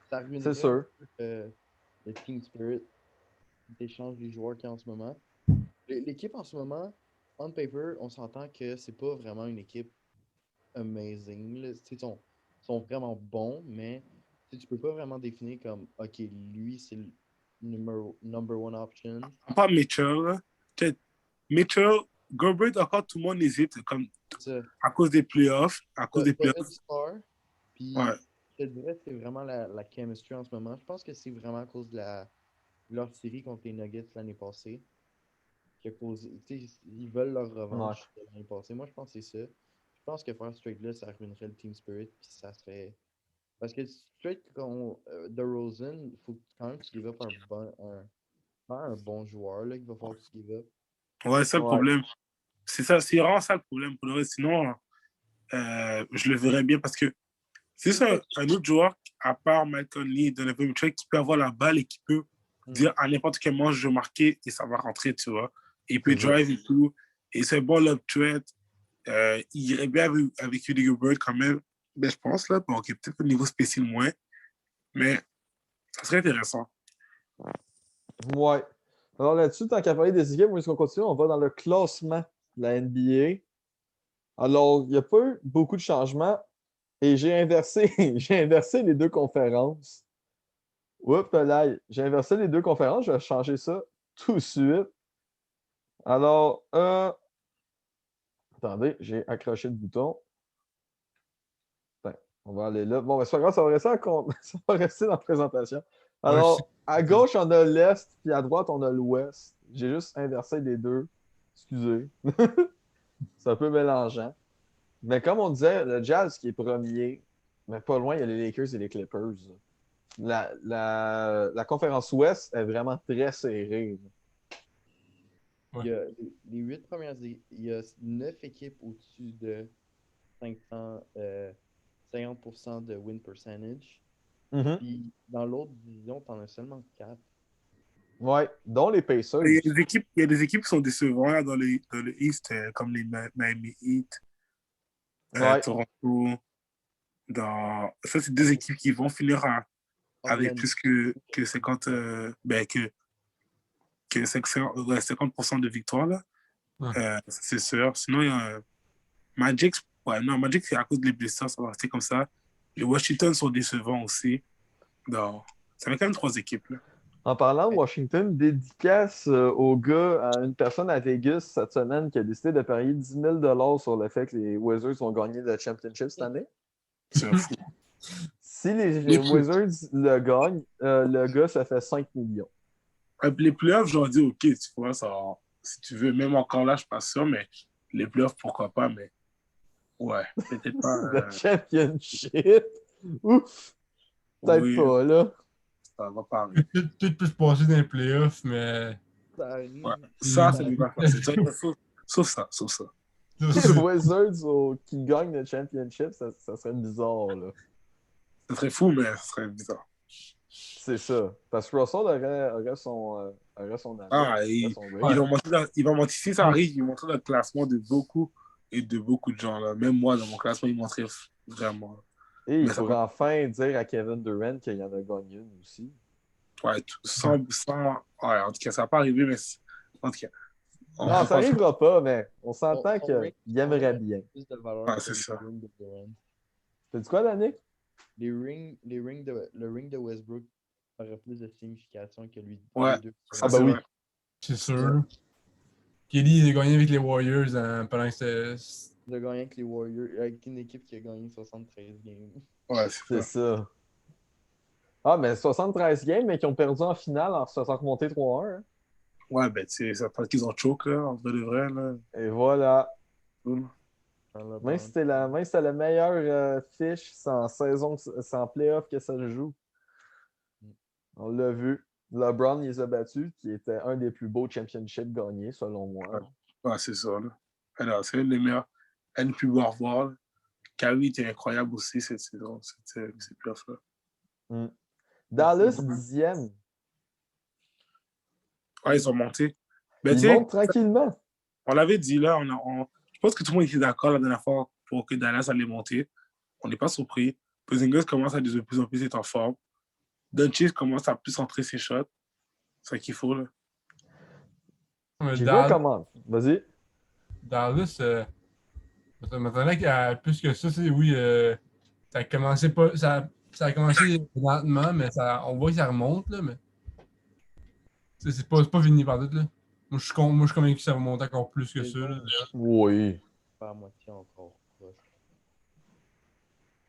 [SPEAKER 3] Ça ruinerait
[SPEAKER 1] C'est sûr.
[SPEAKER 3] le team spirit d'échange des joueurs qu'il y a en ce moment. L'équipe en ce moment, on paper, on s'entend que c'est pas vraiment une équipe amazing. Ils sont vraiment bons, mais tu peux pas vraiment définir comme OK, lui c'est le number one option.
[SPEAKER 2] Pas Mitchell. Là. Mitchell, Gobert, encore tout le monde hésite comme, à cause des playoffs. À cause des playoffs.
[SPEAKER 3] Star, puis
[SPEAKER 2] ouais.
[SPEAKER 3] je te dirais que c'est vraiment la chemistry en ce moment. Je pense que c'est vraiment à cause de leur série contre les Nuggets l'année passée. Ils veulent leur revanche de l'année passée. Moi, je pense que c'est ça. Je pense que faire straight là, ça ruinerait le team spirit. Puis ça serait. Parce que straight, DeRozan, il faut quand même que tu give up un bon joueur. Là, il va falloir que tu give up.
[SPEAKER 2] Ouais, c'est ça le problème. C'est vraiment ça le problème. Pour le reste, sinon, je le verrais bien parce que c'est ça, un autre joueur, à part Mike Conley et Donovan Mitchell, qui peut avoir la balle et qui peut dire à n'importe quel moment je vais marquer et ça va rentrer, tu vois. Et il peut drive et tout. Et c'est un bon lob threat. Il irait bien avec Rudy Gobert quand même. Ben, je pense, là. Bon, OK, peut-être au niveau spécial moins. Mais ça serait intéressant.
[SPEAKER 1] Ouais. Alors là-dessus, tant qu'à parler des équipes, où est-ce qu'on continue? On va dans le classement de la NBA. Alors, il n'y a pas eu beaucoup de changements. Et j'ai inversé les deux conférences. Oups, là, j'ai inversé les deux conférences. Je vais changer ça tout de suite. Alors, attendez, j'ai accroché le bouton. Attends, on va aller là. Bon, mais c'est pas grave, ça va rester dans la présentation. Alors, à gauche, on a l'Est, puis à droite, on a l'Ouest. J'ai juste inversé les deux. Excusez. C'est un peu mélangeant. Mais comme on disait, le Jazz qui est premier, mais pas loin, il y a les Lakers et les Clippers. La conférence Ouest est vraiment très serrée.
[SPEAKER 3] Ouais. Il y a les 8 premières il y a 9 équipes au-dessus de 50% de win percentage. Puis dans l'autre division, t'en as seulement 4.
[SPEAKER 1] Ouais, dont les Pacers.
[SPEAKER 2] Il y a des équipes qui sont décevantes là, dans le East, comme les Miami Heat, Toronto. Ça, c'est deux équipes qui vont finir avec plus que 50, que 50% de victoire. Là. C'est sûr. Sinon, il y a Magic. Ouais, non, Magic, c'est à cause des blessures, ça va rester comme ça. Les Washington sont décevants aussi. Donc, ça fait quand même 3 équipes. Là.
[SPEAKER 1] En parlant de Washington, dédicace au gars, à une personne à Vegas cette semaine qui a décidé de parier 10 000 $ sur le fait que les Wizards vont gagner le championship cette année.
[SPEAKER 2] C'est fou.
[SPEAKER 1] Si les Wizards le gagnent, le gars, ça fait 5 millions.
[SPEAKER 2] Les playoffs, j'aurais dit, OK, tu vois, ça, si tu veux, même encore là, je suis pas sûr, mais les playoffs, pourquoi pas, mais ouais, peut-être pas.
[SPEAKER 1] Le championship? Ouf! Peut-être pas, là.
[SPEAKER 2] Ça va pas arriver.
[SPEAKER 6] Tout peut se passer dans les playoffs, mais.
[SPEAKER 2] Ouais. Ça, c'est du sauf ça.
[SPEAKER 1] Les Wizards qui gagnent le championship, ça serait bizarre, là.
[SPEAKER 2] Ça serait fou, mais ça serait bizarre.
[SPEAKER 1] C'est ça. Parce que Russell aurait son année.
[SPEAKER 2] Ah, il va montrer, si ça arrive, il montrer le classement de beaucoup de gens. Là. Même moi, dans mon classement, il montrait vraiment.
[SPEAKER 1] Et il pourrait enfin dire à Kevin Durant qu'il y en a gagné une aussi.
[SPEAKER 2] Ouais, sans ouais, en tout cas, ça va pas arriver, mais en tout cas.
[SPEAKER 1] Non, ça n'arrivera pas, mais on s'entend qu'il aimerait bien.
[SPEAKER 2] Ah, c'est ça.
[SPEAKER 1] T'as dit quoi, Danick?
[SPEAKER 3] Le ring de Westbrook aurait plus de signification que lui.
[SPEAKER 2] Ouais,
[SPEAKER 1] ah bah oui.
[SPEAKER 6] C'est sûr. Kelly, il a gagné avec les Warriors pendant que
[SPEAKER 3] De gagner avec les Warriors, avec une équipe qui a gagné 73 games.
[SPEAKER 2] Ouais,
[SPEAKER 1] C'est ça. Ah, mais 73 games, mais qui ont perdu en finale en se faisant remonter 3-1. Hein.
[SPEAKER 2] Ouais, ben, tu sais, ça pense qu'ils ont choke, là, en vrai de vrai, là.
[SPEAKER 1] Et voilà.
[SPEAKER 2] Cool.
[SPEAKER 1] Même si c'était la meilleure fiche sans saison, sans playoff que ça joue. On l'a vu. LeBron, il les a battus, qui était un des plus beaux championships gagnés, selon moi.
[SPEAKER 2] Ouais, c'est ça, là. Alors, c'est une des meilleures. Elle ne peut pas revoir. Kyrie était incroyable aussi cette saison, ces playoffs-là.
[SPEAKER 1] Mm. Dallas, 10e.
[SPEAKER 2] Ouais, ils ont monté. Ben, tu
[SPEAKER 1] Ils
[SPEAKER 2] sais,
[SPEAKER 1] montent tranquillement.
[SPEAKER 2] on l'avait dit là, je pense que tout le monde était d'accord la dernière fois pour que Dallas allait monter. On n'est pas surpris. Porzingis commence à de plus en plus être en forme. Doncic commence à plus entrer ses shots. C'est ça qu'il faut, là.
[SPEAKER 1] J'ai vu un comment. Vas-y.
[SPEAKER 6] Dallas, ça m'attendait qu'à plus que ça, c'est oui, ça a commencé pas. Ça a commencé lentement, mais on voit que ça remonte, là, mais c'est pas fini par tout, là. Moi, je suis convaincu que ça va monter encore plus que ça, là.
[SPEAKER 1] Oui.
[SPEAKER 3] Pas à moitié encore proche.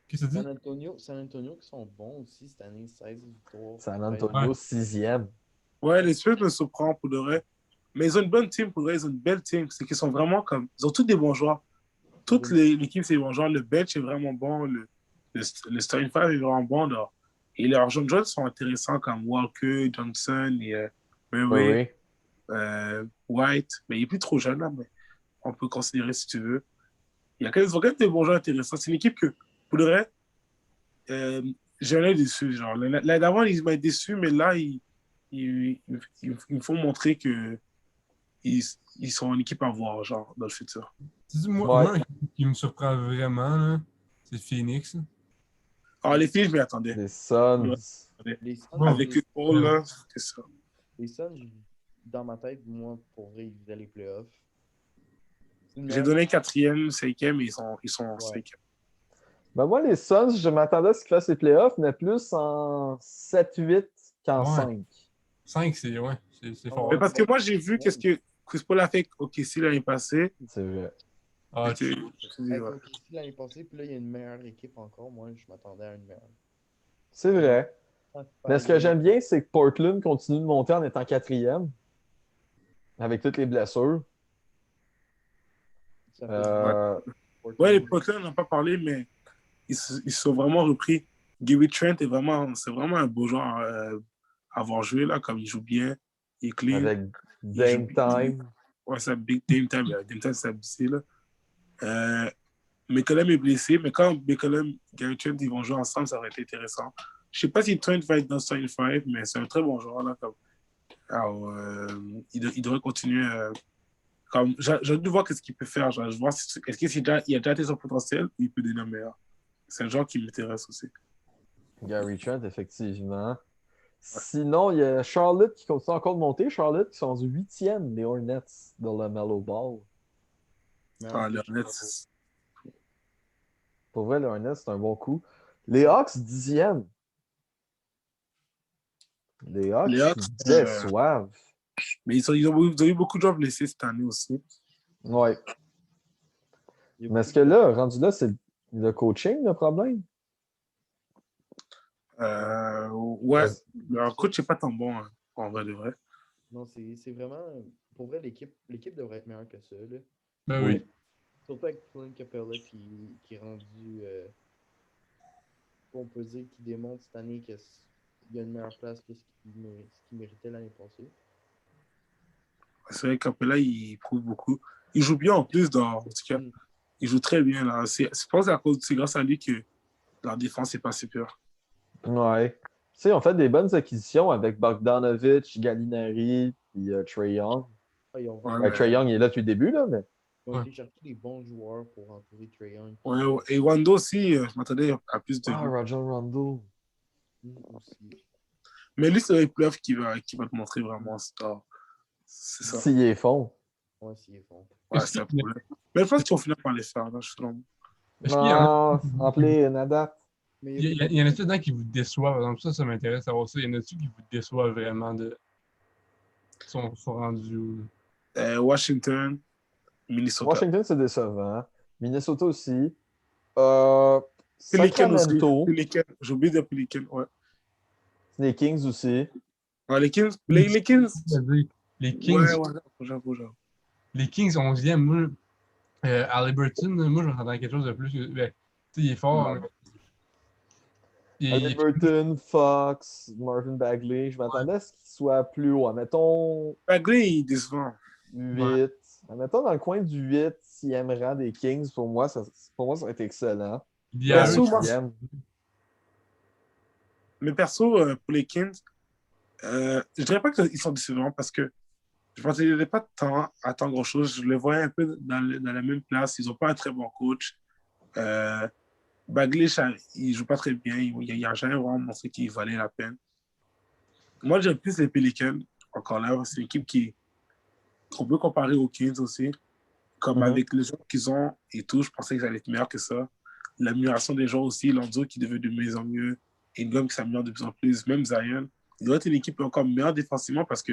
[SPEAKER 6] Qu'est-ce que ça dit?
[SPEAKER 3] San Antonio qui sont bons aussi cette année, 16 victoires.
[SPEAKER 1] San Antonio, 6e.
[SPEAKER 2] Ouais, les Spurs me surprennent pour de vrai. Mais ils ont une bonne team pour de vrai. Ils ont une belle team. C'est qu'ils sont vraiment comme. Ils ont tous des bons joueurs. Toute l'équipe, c'est des bons joueurs. Le bench est vraiment bon. Le starting five est vraiment bon. Là. Et leurs jeunes joueurs sont intéressants comme Walker, Johnson et Murray, White. Mais il est plus trop jeune, là, mais on peut considérer si tu veux. Ils ont quand même des bons joueurs intéressants. C'est une équipe que, pour de vrai, j'ai un œil déçu. L'année d'avant, ils m'ont déçu, mais là, il me faut montrer que ils sont une équipe à voir, genre, dans le futur.
[SPEAKER 6] Moi, un qui me surprend vraiment, là, c'est Phoenix.
[SPEAKER 2] Alors, les filles, je m'y attendais.
[SPEAKER 1] Les Suns.
[SPEAKER 2] Avec le Paul, là, c'est ça.
[SPEAKER 3] Les Suns, dans ma tête, moi, pour vrai, ils faisaient les playoffs.
[SPEAKER 2] J'ai donné 4e, 5e, et ils sont 5e.
[SPEAKER 1] Ben moi, les Suns, je m'attendais à ce qu'ils fassent les playoffs, mais plus en 7-8 qu'en 5.
[SPEAKER 6] 5, c'est fort.
[SPEAKER 2] Mais parce que moi, j'ai vu qu'est-ce que Chris Paul a fait au KC l'année passée.
[SPEAKER 1] C'est vrai.
[SPEAKER 6] Ah,
[SPEAKER 3] L'année passée, puis là, il y a une meilleure équipe encore. Moi, je m'attendais à une meilleure.
[SPEAKER 1] C'est vrai. Mais ce que j'aime bien, c'est que Portland continue de monter en étant 4e. Avec toutes les blessures.
[SPEAKER 2] Ouais, les Portland, on n'en a pas parlé, mais ils se sont vraiment repris. Gary Trent c'est vraiment un beau joueur à avoir joué, là, comme il joue bien. Il est clean.
[SPEAKER 1] Avec Dame Time.
[SPEAKER 2] Ouais, c'est Big Dame Time. Dame Time, c'est abusé, là. McCollum est blessé, mais quand McCollum et Gary Trent ils vont jouer ensemble, ça aurait été intéressant. Je ne sais pas si Trent va être dans 5, mais c'est un très bon joueur, là. Alors, il devrait continuer. J'ai dû voir ce qu'il peut faire. Genre, je vois est-ce qu'il a déjà atteint son potentiel ou il peut donner un meilleur. C'est un genre qui m'intéresse aussi.
[SPEAKER 1] Gary Trent, effectivement. Ouais. Sinon, il y a Charlotte qui continue encore de monter. Charlotte qui sont 8e, les Hornets de la Mellow Ball.
[SPEAKER 2] Les Hornets.
[SPEAKER 1] Pour vrai, les Hornets, c'est un bon coup. Les Hawks, 10e. Les Hawks déçoivent.
[SPEAKER 2] Mais ils ont eu beaucoup de joueurs blessés cette année aussi.
[SPEAKER 1] Ouais. Mais est-ce que là, rendu là, c'est le coaching le problème?
[SPEAKER 2] Ouais. Leur coach n'est pas tant bon, hein, en vrai de vrai.
[SPEAKER 3] Non, c'est vraiment. Pour vrai, l'équipe devrait être meilleure que ça. Là.
[SPEAKER 6] Ben oui.
[SPEAKER 3] Surtout avec Clint Capella qui est rendu. On peut dire qu'il démontre cette année qu'il y a une meilleure place que ce qu'il méritait l'année passée.
[SPEAKER 2] C'est vrai que Capella, il prouve beaucoup. Il joue bien en plus, en tout cas. Il joue très bien. Là. Je pense que c'est grâce à lui que leur défense n'est pas super.
[SPEAKER 1] Ouais. Tu sais, on fait des bonnes acquisitions avec Bogdanovic, Gallinari et Trae Young. Trae Young il est là depuis le début, là, mais.
[SPEAKER 3] Ils ont été chercher des bons joueurs pour entourer Trae Young.
[SPEAKER 2] Ouais, et Wando aussi, je m'attendais à plus de.
[SPEAKER 1] Rajon Rondo.
[SPEAKER 3] Aussi.
[SPEAKER 2] Mais lui, c'est les playoffs qui va te montrer vraiment ça. C'est ça.
[SPEAKER 1] S'il est fond.
[SPEAKER 3] Ouais, s'il est fond.
[SPEAKER 2] Ouais, c'est un problème. Mais je pense qu'ils vont finir par les faire. Là, je suis
[SPEAKER 1] non, en play, Nada.
[SPEAKER 6] Il y en a dedans qui vous déçoivent. Par exemple, ça m'intéresse à voir ça. Il y en a-tu qui vous déçoivent vraiment de. Sont rendus où?
[SPEAKER 2] Washington, Minnesota.
[SPEAKER 1] Washington, c'est décevant. Minnesota aussi.
[SPEAKER 2] Pelicans aussi.
[SPEAKER 1] Sacramento.
[SPEAKER 2] Pelicans. J'ai oublié de Pelicans, ouais.
[SPEAKER 1] Les Kings aussi.
[SPEAKER 2] Ouais, les Kings. Les Kings.
[SPEAKER 6] Les Kings,
[SPEAKER 2] Ouais, j'avoue.
[SPEAKER 6] les Kings 11e, moi, Haliburton, moi, je m'attendais à quelque chose de plus. Ben, tu sais, il est fort.
[SPEAKER 2] Ouais.
[SPEAKER 6] Mais
[SPEAKER 1] Haliburton, Fox, Marvin Bagley. Je m'attendais à ce qu'il soit plus haut. Admettons
[SPEAKER 2] Bagley, il est décevant.
[SPEAKER 1] 8. Admettons dans le coin du 8e rang des Kings. Pour moi, ça va être excellent.
[SPEAKER 2] Perso, moi,
[SPEAKER 1] 8e.
[SPEAKER 2] mais perso, pour les Kings, je dirais pas qu'ils sont décevants parce que je ne m'attendais pas tant à tant grand-chose. Je les voyais un peu dans la même place. Ils n'ont pas un très bon coach. Bagley, il ne joue pas très bien. Il n'a jamais vraiment montré qu'il valait la peine. Moi, j'aime plus les Pelicans. Encore là, c'est une équipe qu'on peut comparer aux Kings aussi. Comme avec les joueurs qu'ils ont et tout, je pensais que ça allait être meilleur que ça. L'amélioration des joueurs aussi, Lonzo qui devient de mieux en mieux, Ingram qui s'améliore de plus en plus, même Zion. Il doit être une équipe encore meilleure défensivement parce que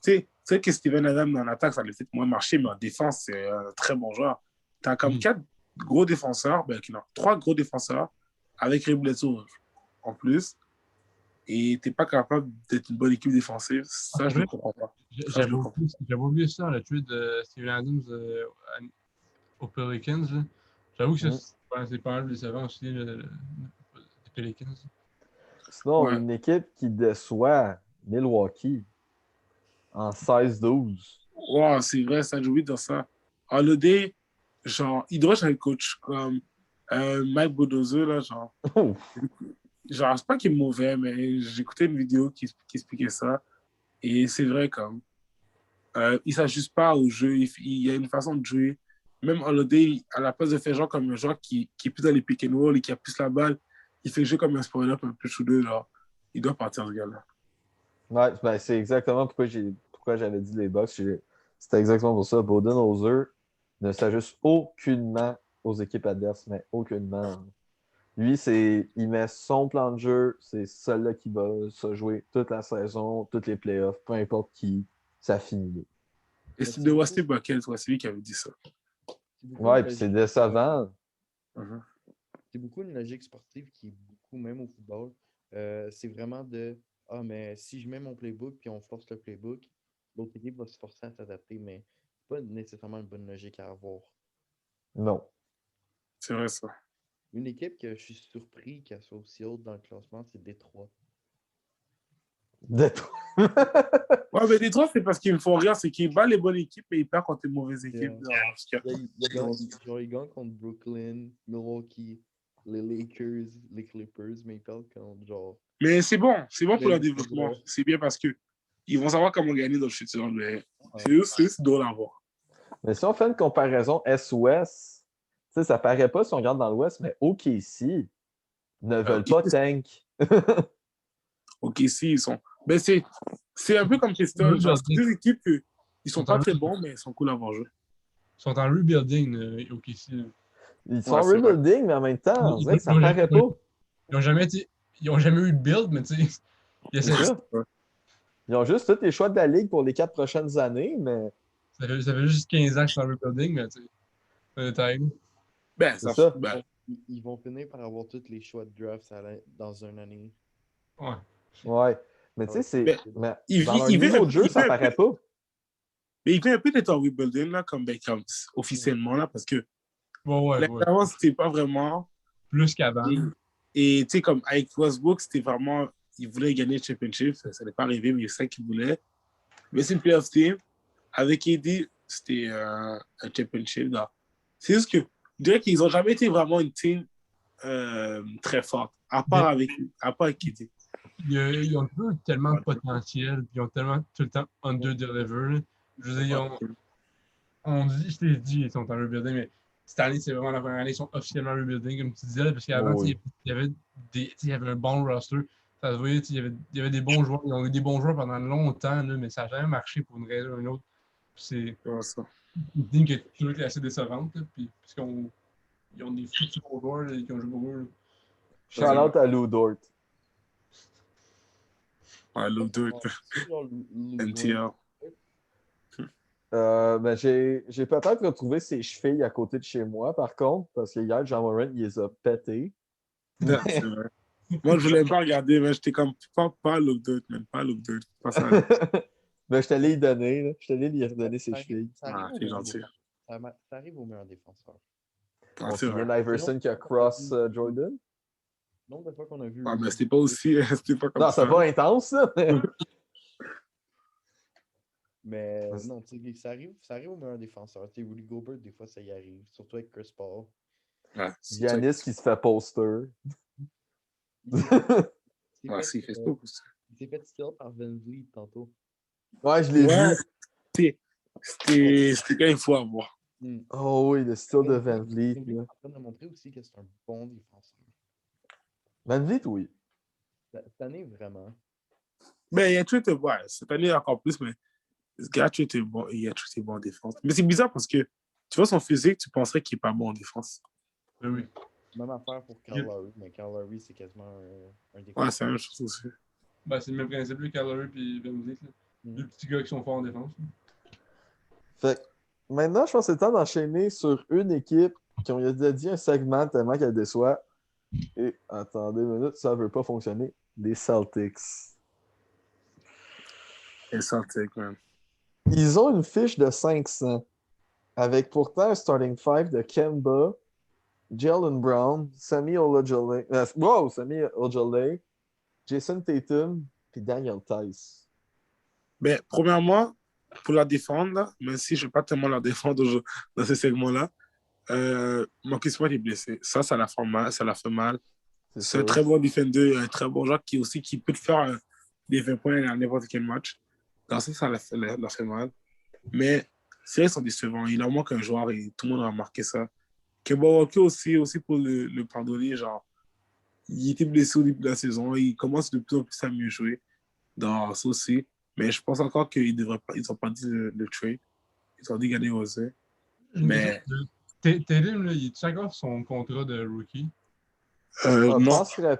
[SPEAKER 2] tu sais que Steven Adams en attaque, ça allait peut-être moins marcher, mais en défense, c'est un très bon joueur. Tu as comme 4 gros défenseurs, non, 3 gros défenseurs avec Ray Bledsoe en plus. Et tu n'es pas capable d'être une bonne équipe défensive. Ça, je ne comprends pas.
[SPEAKER 6] J'avais oublié ça, le tweet de Steven Adams aux Pelicans. Là. J'avoue que c'est pas mal décevant aussi, les Pelicans.
[SPEAKER 1] Sinon, une équipe qui déçoit Milwaukee en 16-12.
[SPEAKER 2] Wow, c'est vrai, ça, j'ai oublié de dire ça. Holiday, genre, il devrait changer de coach comme Mike Budenholzer, là, genre. Genre, c'est pas qu'il est mauvais, mais j'ai écouté une vidéo qui expliquait ça. Et c'est vrai, comme, il s'ajuste pas au jeu, il y a une façon de jouer. Même Holiday, à la place de faire genre comme un joueur qui est plus dans les pick and roll et qui a plus la balle, il fait jouer comme un spoiler un peu shooter, genre. Il doit partir, ce gars-là.
[SPEAKER 1] Ouais, ben c'est exactement pourquoi j'avais dit les Bucks. C'était exactement pour ça. Budenholzer ne s'ajuste aucunement aux équipes adverses, mais aucunement. Lui, il met son plan de jeu, c'est celui-là qui va se jouer toute la saison, toutes les playoffs, peu importe qui, ça finit.
[SPEAKER 2] Et c'est de Wesley Buckles, c'est lui qui avait dit ça.
[SPEAKER 1] Ouais, puis c'est décevant.
[SPEAKER 3] C'est beaucoup une logique sportive qui est beaucoup, même au football. C'est vraiment mais si je mets mon playbook puis on force le playbook, l'autre équipe va se forcer à s'adapter, mais c'est pas nécessairement une bonne logique à avoir.
[SPEAKER 1] Non.
[SPEAKER 2] C'est vrai, ça.
[SPEAKER 3] Une équipe que je suis surpris qu'elle soit aussi haute dans le classement, c'est Détroit.
[SPEAKER 1] Détroit.
[SPEAKER 2] Ouais, mais Détroit, c'est parce qu'ils me font rire, c'est qu'ils battent les bonnes équipes et ils perdent contre les mauvaises équipes.
[SPEAKER 3] Ils gagnent contre Brooklyn, Milwaukee, les Lakers, les Clippers, mais ils perdent contre genre.
[SPEAKER 2] Mais c'est bon pour leur développement. C'est bien parce que ils vont savoir comment gagner dans le futur, mais c'est juste drôle à voir.
[SPEAKER 1] Mais si on fait une comparaison Est-Ouest, ça paraît pas si on regarde dans l'Ouest, mais OKC ne veulent pas tank.
[SPEAKER 2] OKC, ils sont. Ben, c'est un peu comme Pistons. Genre, c'est deux équipes qui sont pas très bons, mais ils sont cool à voir jouer.
[SPEAKER 6] Ils sont en rebuilding, OKC.
[SPEAKER 1] Ils sont en rebuilding, mais en même temps, on dirait que ça paraît pas.
[SPEAKER 6] Ils ont jamais eu de build, mais tu sais,
[SPEAKER 1] ils ont juste tous les choix de la ligue pour les 4 prochaines années, mais.
[SPEAKER 6] Ça fait juste 15 ans que je suis en rebuilding, mais tu sais, c'est time.
[SPEAKER 2] Ben, c'est ça. Ben.
[SPEAKER 3] Ils vont finir par avoir tous les choix de draft dans une année.
[SPEAKER 1] Ouais. Mais tu sais, c'est.
[SPEAKER 2] Mais
[SPEAKER 1] dans leur niveau de jeu, ça paraît pas.
[SPEAKER 2] Mais il vient un peu d'être en rebuilding, là, comme officiellement, là, parce que.
[SPEAKER 6] Avant,
[SPEAKER 2] c'était pas vraiment.
[SPEAKER 6] Plus qu'avant.
[SPEAKER 2] Et tu sais, comme avec Westbrook, c'était vraiment. Il voulait gagner le championship. Ça n'est pas arrivé, mais c'est ça qu'il voulait. Mais c'est une playoff team. Avec AD, c'était un championship. Là. C'est juste que je dirais qu'ils n'ont jamais été vraiment une team très forte, à part avec AD.
[SPEAKER 6] Ils ont toujours tellement de potentiel, puis ils ont tellement tout le temps under-deliver. Je veux dire, je t'ai dit, ils sont en rebuilding, mais cette année, c'est vraiment la première année, ils sont officiellement rebuilding, comme tu disais, parce qu'avant, il y avait un bon roster. Ça se voyait, il y avait des bons joueurs. Ils ont eu des bons joueurs pendant longtemps, là, mais ça n'a jamais marché pour une raison ou une autre. C'est une team qui est toujours été assez décevante, là, puis, parce qu'ils ont des futurs joueurs qui ont joué pour eux.
[SPEAKER 1] Shout out à Lou Dort.
[SPEAKER 2] Lou Dort. NTL.
[SPEAKER 1] Ben, j'ai peut-être retrouvé ses chevilles à côté de chez moi, par contre, parce que hier, John Moran, il les a pétés.
[SPEAKER 2] Non, c'est vrai. Moi, je voulais pas regarder, mais j'étais comme pas look dirt, man. Pas look dirt. Pas ça. Là.
[SPEAKER 1] Ben, je t'allais y donner, là. Je t'allais lui redonner ses chevilles.
[SPEAKER 3] Ça arrive
[SPEAKER 2] Ah,
[SPEAKER 3] au
[SPEAKER 2] c'est
[SPEAKER 3] meilleur
[SPEAKER 2] gentil.
[SPEAKER 3] ça arrive au meilleur défenseur.
[SPEAKER 2] Ah,
[SPEAKER 1] On
[SPEAKER 2] c'est
[SPEAKER 1] se
[SPEAKER 2] vrai.
[SPEAKER 1] souvient d'Iverson qui a cross Jordan.
[SPEAKER 3] Le nombre de fois qu'on a vu.
[SPEAKER 2] Ah, mais c'était pas aussi. C'était pas comme
[SPEAKER 1] Non,
[SPEAKER 2] ça.
[SPEAKER 1] c'est pas intense, ça.
[SPEAKER 3] Mais
[SPEAKER 1] Mais c'est-
[SPEAKER 3] non, tu sais, ça arrive au meilleur défenseur. Tu sais, Rudy Gobert, des fois, ça y arrive. Surtout avec Chris Paul.
[SPEAKER 2] Ouais, c'est
[SPEAKER 1] Giannis qui se fait poster.
[SPEAKER 3] Il s'est fait, il s'est
[SPEAKER 2] Ouais,
[SPEAKER 3] fait,
[SPEAKER 2] c'est Facebook aussi.
[SPEAKER 3] il s'est fait steal par Van Vliet tantôt.
[SPEAKER 1] Ouais, je l'ai
[SPEAKER 2] Ouais,
[SPEAKER 1] vu.
[SPEAKER 2] c'était quand il faut avoir.
[SPEAKER 1] Oh oui, le style de
[SPEAKER 3] Van
[SPEAKER 1] Van Vliet.
[SPEAKER 3] Vliet est
[SPEAKER 1] Là.
[SPEAKER 3] en train de montrer aussi que c'est un bon défenseur.
[SPEAKER 1] Van Vliet, oui.
[SPEAKER 3] Cette année, vraiment.
[SPEAKER 2] Mais il a toujours été bon. Ouais, cette année encore plus, mais ce gars a toujours été bon. Il a toujours été bon en défense. Mais c'est bizarre parce que tu vois son physique, tu penserais qu'il est pas bon en défense.
[SPEAKER 6] Ben oui.
[SPEAKER 3] Même affaire pour Kyle Lowry, mais Kyle Lowry, c'est quasiment un
[SPEAKER 2] Ouais,
[SPEAKER 3] défenseur.
[SPEAKER 2] c'est la même chose aussi.
[SPEAKER 6] Ben, c'est le même principe, le Calorie et Van Vliet. Deux petits gars qui sont forts en défense.
[SPEAKER 1] Fait que maintenant, je pense que c'est le temps d'enchaîner sur une équipe qui ont dit un segment tellement qu'elle déçoit. Et attendez une minute, ça ne veut pas fonctionner. Les Celtics.
[SPEAKER 2] Et Celtic, man.
[SPEAKER 1] Ils ont une fiche de 500, avec pourtant un starting five de Kemba, Jalen Brown, Sami Ojeleye, Jason Tatum, puis Daniel Tice.
[SPEAKER 2] Mais premièrement, pour la défendre, là, même si je ne vais pas tellement la défendre dans ce segment-là, Marcus Smart est blessé. Ça la fait mal. Ça la fait mal. C'est un
[SPEAKER 1] sûr.
[SPEAKER 2] très bon defender, un très bon joueur qui peut te faire des 20 points à n'importe quel match. Dans ça la fait mal. Mais c'est vrai qu'ils sont décevants. Il en manque un joueur et tout le monde a remarqué ça. Kemba Walker aussi pour le pardonner, genre, il était blessé au début de la saison. Il commence de plus en plus à mieux jouer dans ça aussi. Mais je pense encore qu'ils n'ont pas dit le trade. Ils ont dit gagner aussi. Mais
[SPEAKER 6] Tatum, il est encore son contrat de rookie?
[SPEAKER 1] Je
[SPEAKER 2] non,
[SPEAKER 1] penserais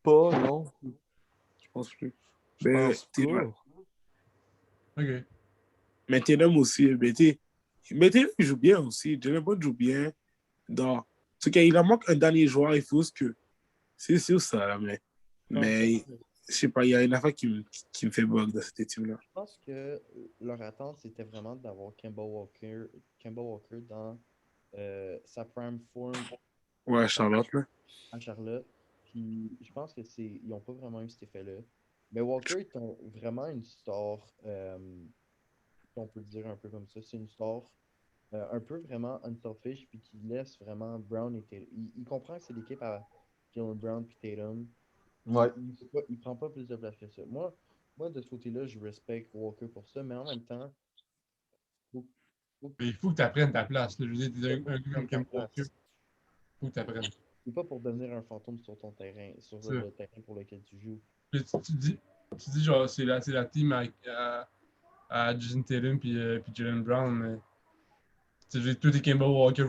[SPEAKER 1] pas, non.
[SPEAKER 2] je pense plus.
[SPEAKER 1] Je pense pas.
[SPEAKER 6] Ok.
[SPEAKER 2] Mais Tatum aussi, mais Tatum joue bien aussi. Jalen Brown joue bien. Dans ce cas, il en manque un dernier joueur. Il faut que c'est sûr ça, là, mais je sais pas, il y a une affaire qui me fait bug dans cette équipe-là.
[SPEAKER 3] Je pense que leur attente, c'était vraiment d'avoir Kemba Walker dans sa prime form
[SPEAKER 2] Ouais, Charlotte, là.
[SPEAKER 3] à Charlotte. Puis je pense que ils n'ont pas vraiment eu cet effet-là. Mais Walker est vraiment une star, si on peut le dire un peu comme ça. C'est une star un peu vraiment unselfish, puis qui laisse vraiment Brown et Tatum. Il comprend que c'est l'équipe à Jalen Brown puis Tatum.
[SPEAKER 1] Ouais.
[SPEAKER 3] Il prend pas plus de place que ça. Moi, de ce côté-là, je respecte Walker pour ça, mais en même temps,
[SPEAKER 6] Mais il faut que tu apprennes ta place. Là. Je veux dire, t'es un gars comme Kemba Walker. Il faut que tu apprennes.
[SPEAKER 3] c'est pas pour devenir un fantôme sur ton terrain, sur le terrain pour lequel tu joues.
[SPEAKER 6] Puis tu dis genre, c'est la team à Jason Tatum puis Jalen Brown, mais tu sais, tout est Kemba Walker.